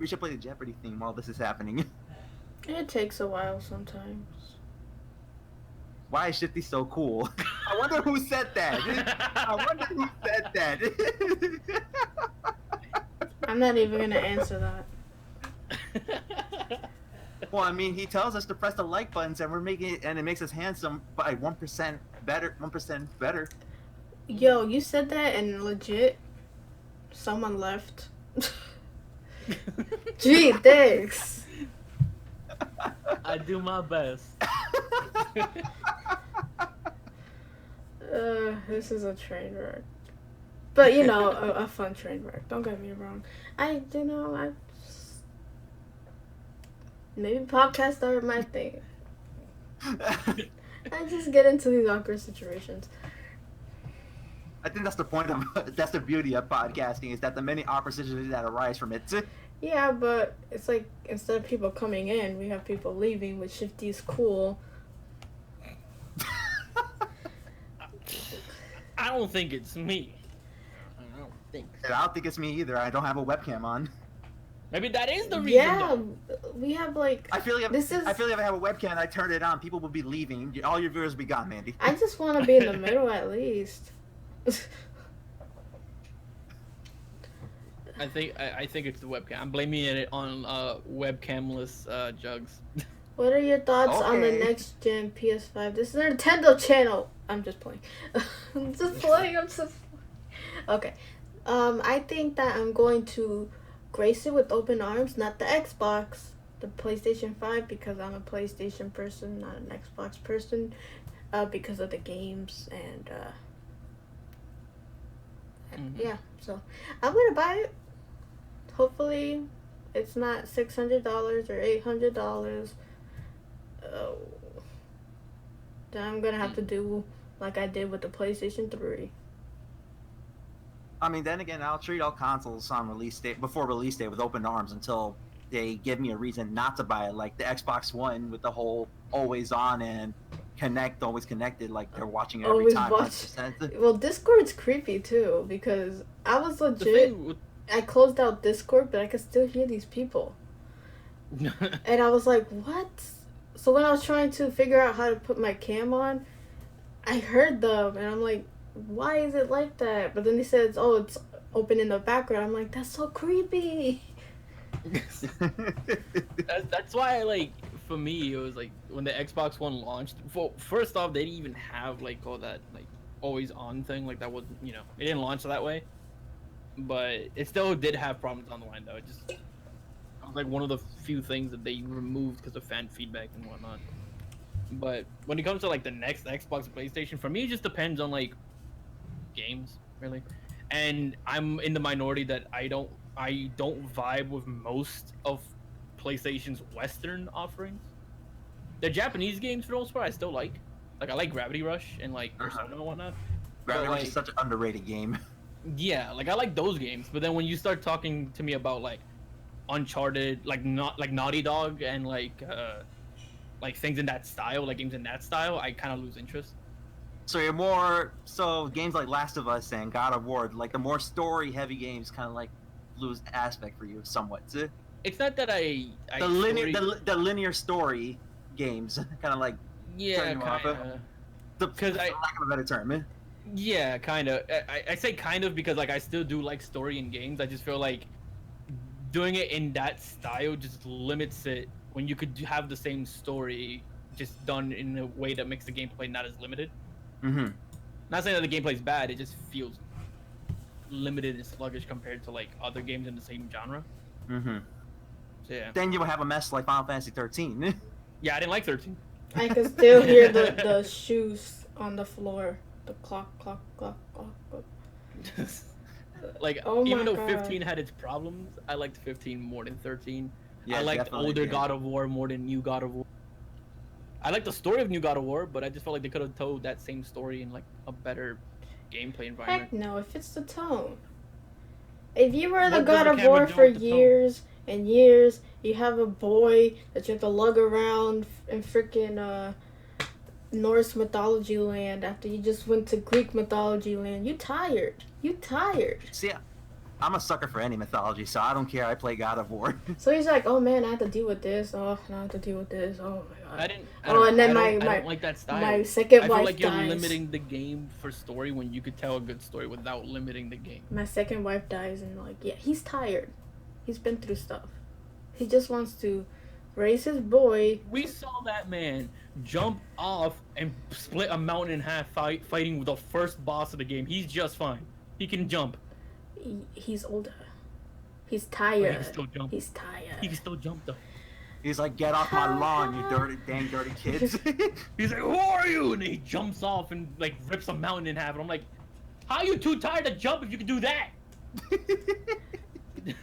We should play the Jeopardy theme while this is happening. It takes a while sometimes. Why is Shifty so cool? I wonder who said that. I wonder who said that. I'm not even gonna answer that. Well, I mean, he tells us to press the like buttons, and we're making it, and it makes us handsome by 1% better. 1% better. Yo, you said that and legit, someone left. Gee, thanks. I do my best. This is a train wreck. But, you know, a fun train wreck. Don't get me wrong. Maybe podcasts are my thing. I just get into these awkward situations. I think that's the point of that's the beauty of podcasting is that the many awkward situations that arise from it. Yeah, but it's like instead of people coming in, we have people leaving, which Shifty's cool. I don't think it's me. I don't think. And I don't think it's me either. I don't have a webcam on. Maybe that is the reason. Yeah, though. we have like. I feel like This is- I feel like if I have a webcam and I turn it on, people will be leaving. All your viewers will be gone, Mandy. I just want to be in the middle at least. I think it's the webcam. I'm blaming it on webcamless jugs. What are your thoughts on the Okay. next gen PS5? This is a Nintendo channel. I'm just playing. I'm just playing. Okay. I think that I'm going to grace it with open arms, not the Xbox, the PlayStation 5, because I'm a PlayStation person, not an Xbox person, because of the games and yeah. So I'm gonna buy it. Hopefully, it's not $600 or $800. Oh. Then I'm gonna have to do like I did with the PlayStation 3. I mean, then again, I'll treat all consoles on release date before release day with open arms until they give me a reason not to buy it. Like the Xbox One with the whole always on and always connected, like they're watching it every Always time. watch. 100%. Well, Discord's creepy too because I was The legit. thing with I closed out Discord, but I could still hear these people, and I was like, "What?" So when I was trying to figure out how to put my cam on, I heard them, and I'm like, "Why is it like that?" But then they said, "Oh, it's open in the background." I'm like, "That's so creepy." that's why like for me it was like when the Xbox One launched. Well, first off, they didn't even have like all that like always on thing. Like that wasn't it didn't launch that way. But it still did have problems on the line though. It was like one of the few things that they removed because of fan feedback and whatnot. But when it comes to like the next Xbox and PlayStation, for me it just depends on like games really. And I'm in the minority that I don't vibe with most of PlayStation's Western offerings. The Japanese games for the most part I still like. Like I like Gravity Rush and like Persona and whatnot. Gravity But, Rush like, is such an underrated game. Yeah, like I like those games, but then when you start talking to me about like Uncharted, like not like Naughty Dog and like things in that style, like games in that style, I kind of lose interest. So you're more so games like Last of Us and God of War, like the more story heavy games, kind of like lose aspect for you somewhat. It's not that I The linear story, the linear story games kind of like turn yeah, you off. kind of, For because I lack of a better term. yeah, kind of. I say kind of because like I still do like story in games. I just feel like doing it in that style just limits it when you could have the same story just done in a way that makes the gameplay not as limited. Mm-hmm. Not saying that the gameplay is bad, it just feels limited and sluggish compared to like other games in the same genre. Mm-hmm. So, yeah. Then you will have a mess like Final Fantasy 13. Yeah, I didn't like 13. I can still hear the shoes on the floor. The clock, clock, clock, clock, clock. Like, Oh my even though God. 15 had its problems, I liked 15 more than 13. Yeah, I liked definitely older did. God of War more than new God of War. I like the story of New God of War, but I just felt like they could have told that same story in like a better gameplay environment. Heck no, it fits the tone. If you were the What does God the of camera War do for with the tone? years and years, you have a boy that you have to lug around in freaking Norse mythology land after you just went to Greek mythology land. You tired. You tired. See, I'm a sucker for any mythology, so I don't care. I play God of War. So he's like, oh man, I have to deal with this. Oh, now I have to deal with this. Oh my god. I don't, And then I my don't like that style. my second I feel wife like you're dies. limiting the game for story when you could tell a good story without limiting the game. My second wife dies, and like, yeah, he's tired. He's been through stuff. He just wants to raise his boy. We saw that man jump off and split a mountain in half fighting with the first boss of the game. He's just fine. He can jump. He's older. He's But tired. he can still jump. He's tired. He can still jump though. He's like, get off my lawn, you dirty, dang dirty kids. He's like, who are you? And he jumps off and like rips a mountain in half. And I'm like, how are you too tired to jump if you can do that?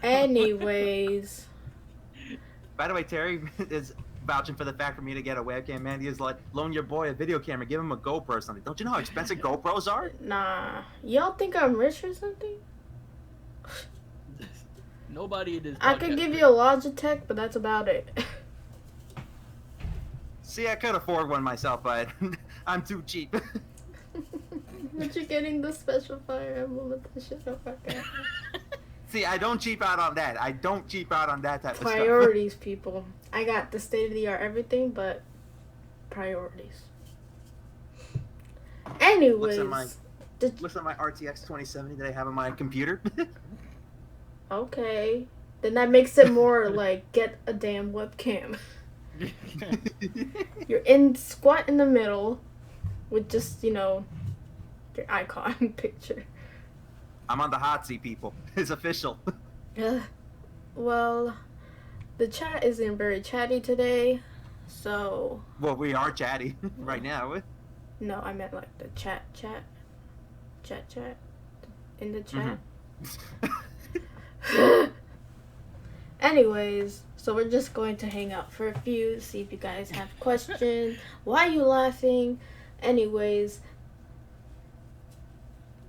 Anyways. By the way, Terry is vouching for the fact for me to get a webcam. Mandy is like, loan your boy a video camera, give him a GoPro or something. Don't you know how expensive GoPros are? Nah. Y'all think I'm rich or something? Nobody in this. I could give you a Logitech, but that's about it. See, I could afford one myself, but I'm too cheap. But you're getting the special Fire Emblem edition. Oh my god. See, I don't cheap out on that. I don't cheap out on that type of stuff. Priorities, people. I got the state-of-the-art everything, but priorities. Anyways. Looks at my RTX 2070 that I have on my computer. Okay. Then that makes it more like, get a damn webcam. You're squat in the middle with just, your icon picture. I'm on the hot seat, people. It's official. Well, the chat isn't very chatty today, so... Well, we are chatty right now. No, I meant like the chat. In the chat. Mm-hmm. Anyways, so we're just going to hang out for a few, see if you guys have questions. Why are you laughing? Anyways,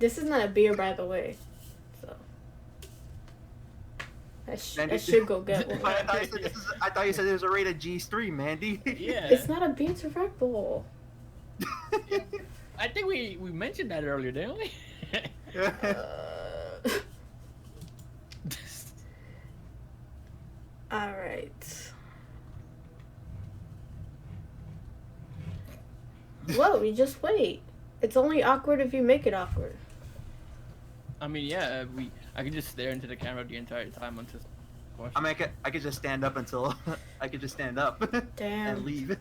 this is not a beer, by the way. So I should go get one. I thought you said it was a rated G3, Mandy. Yeah. It's not a beer, it's a Red Bull. I think we mentioned that earlier, didn't we? Alright. Whoa, you just wait. It's only awkward if you make it awkward. I mean, yeah, I could just stare into the camera the entire time until. I mean, I could just stand up until I could just stand up Damn. and leave.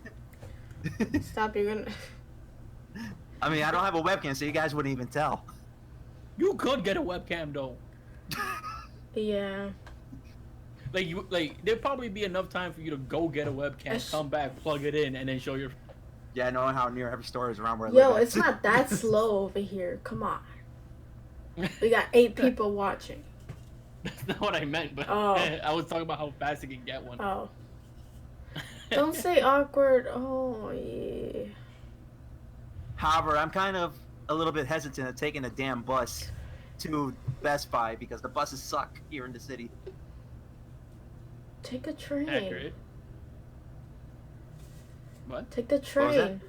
Stop, you're gonna... I mean, I don't have a webcam, so you guys wouldn't even tell. You could get a webcam though. Yeah. There'd probably be enough time for you to go get a webcam, come back, plug it in, and then show your. Yeah, knowing how near every store is around where I live. Yo, it's not that slow over here. Come on. We got 8 people watching. That's not what I meant, but I was talking about how fast you can get one. Oh. Don't say awkward. Oh, yeah. However, I'm kind of a little bit hesitant of taking a damn bus to Best Buy because the buses suck here in the city. Take a train. Accurate. What? Take the What was that? train.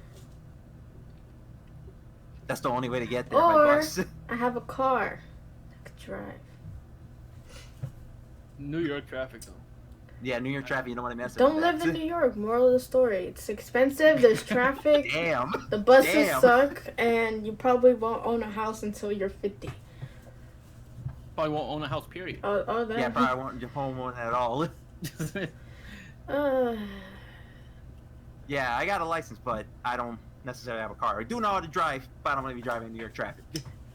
That's the only way to get there by Or bus. I have a car. I could drive. New York traffic though. Yeah, New York traffic. You don't want to mess Don't with live that. in New York. Moral of the story: it's expensive. There's traffic. Damn. The buses Damn. suck, and you probably won't own a house until you're 50. Probably won't own a house. Period. Oh, that. Yeah, probably won't home one at all. Uh, Yeah, I got a license, but I don't necessarily have a car. I do know how to drive, but I don't want to be driving in New York traffic.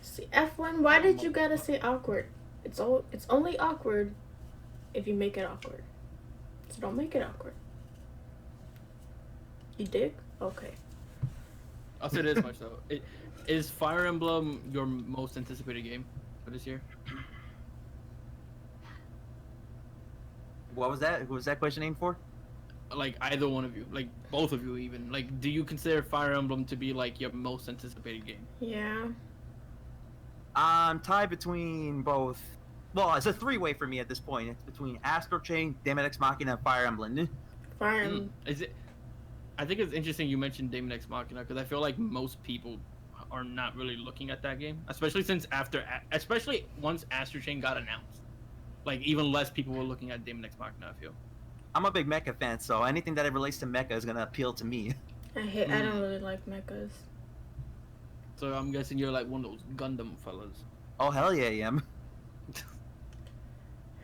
see, F1. Why did you gotta say awkward? It's only awkward if you make it awkward. So don't make it awkward. You dig? Okay. I'll say this much though. Is Fire Emblem your most anticipated game for this year? What was that? Who was that question aimed for? Like either one of you, like both of you even. Like, do you consider Fire Emblem to be like your most anticipated game? Yeah. I'm tied between both. Well, it's a three-way for me at this point. It's between Astro Chain, Daemon X Machina, and Fire Emblem. Fire Emblem. Is it? I think it's interesting you mentioned Daemon X Machina because I feel like most people are not really looking at that game, especially especially once Astro Chain got announced. Like even less people were looking at Daemon X Machina. I feel. I'm a big mecha fan, so anything that relates to mecha is gonna appeal to me. I don't really like mechas. So I'm guessing you're like one of those Gundam fellas. Oh hell yeah, I am.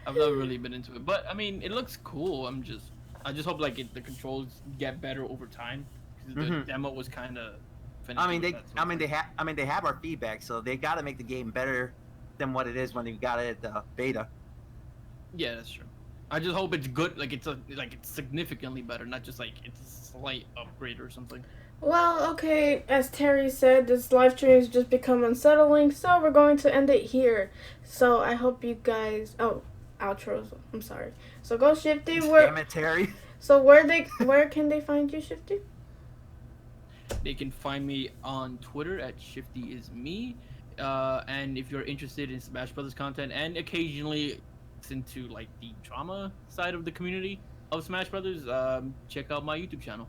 I've never really been into it, but I mean, it looks cool. I just hope like the controls get better over time because the demo was kind of. I mean, they have our feedback, so they got to make the game better than what it is when they got it at the beta. Yeah, that's true. I just hope it's good. Like it's significantly better, not just like it's a slight upgrade or something. Well, okay, as Terry said, this live stream has just become unsettling, so we're going to end it here. So I hope you guys. Oh, outros. I'm sorry. So go Shifty. Damn it, Terry. So where can they find you, Shifty? They can find me on Twitter at ShiftyIsMe. And if you're interested in Smash Brothers content and occasionally into like the drama side of the community of Smash Brothers, check out my YouTube channel.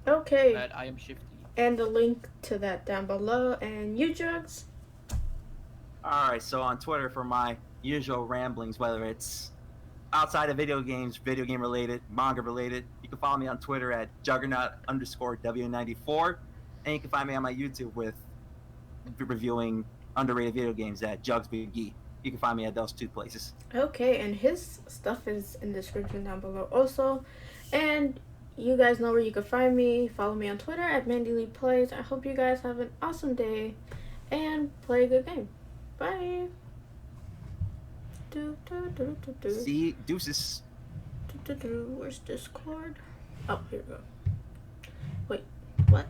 Okay. At I am Shifty. And the link to that down below. And you, Jugs? Alright, so on Twitter for my usual ramblings, whether it's outside of video games, video game related, manga related, you can follow me on Twitter at Juggernaut_W94, and you can find me on my YouTube with reviewing underrated video games at Jugs Big Geek. You can find me at those two places. Okay, and his stuff is in the description down below also. And you guys know where you can find me. Follow me on Twitter at MandyleePlays. I hope you guys have an awesome day and play a good game. Bye. See, deuces. Where's Discord? Oh, here we go. Wait, what?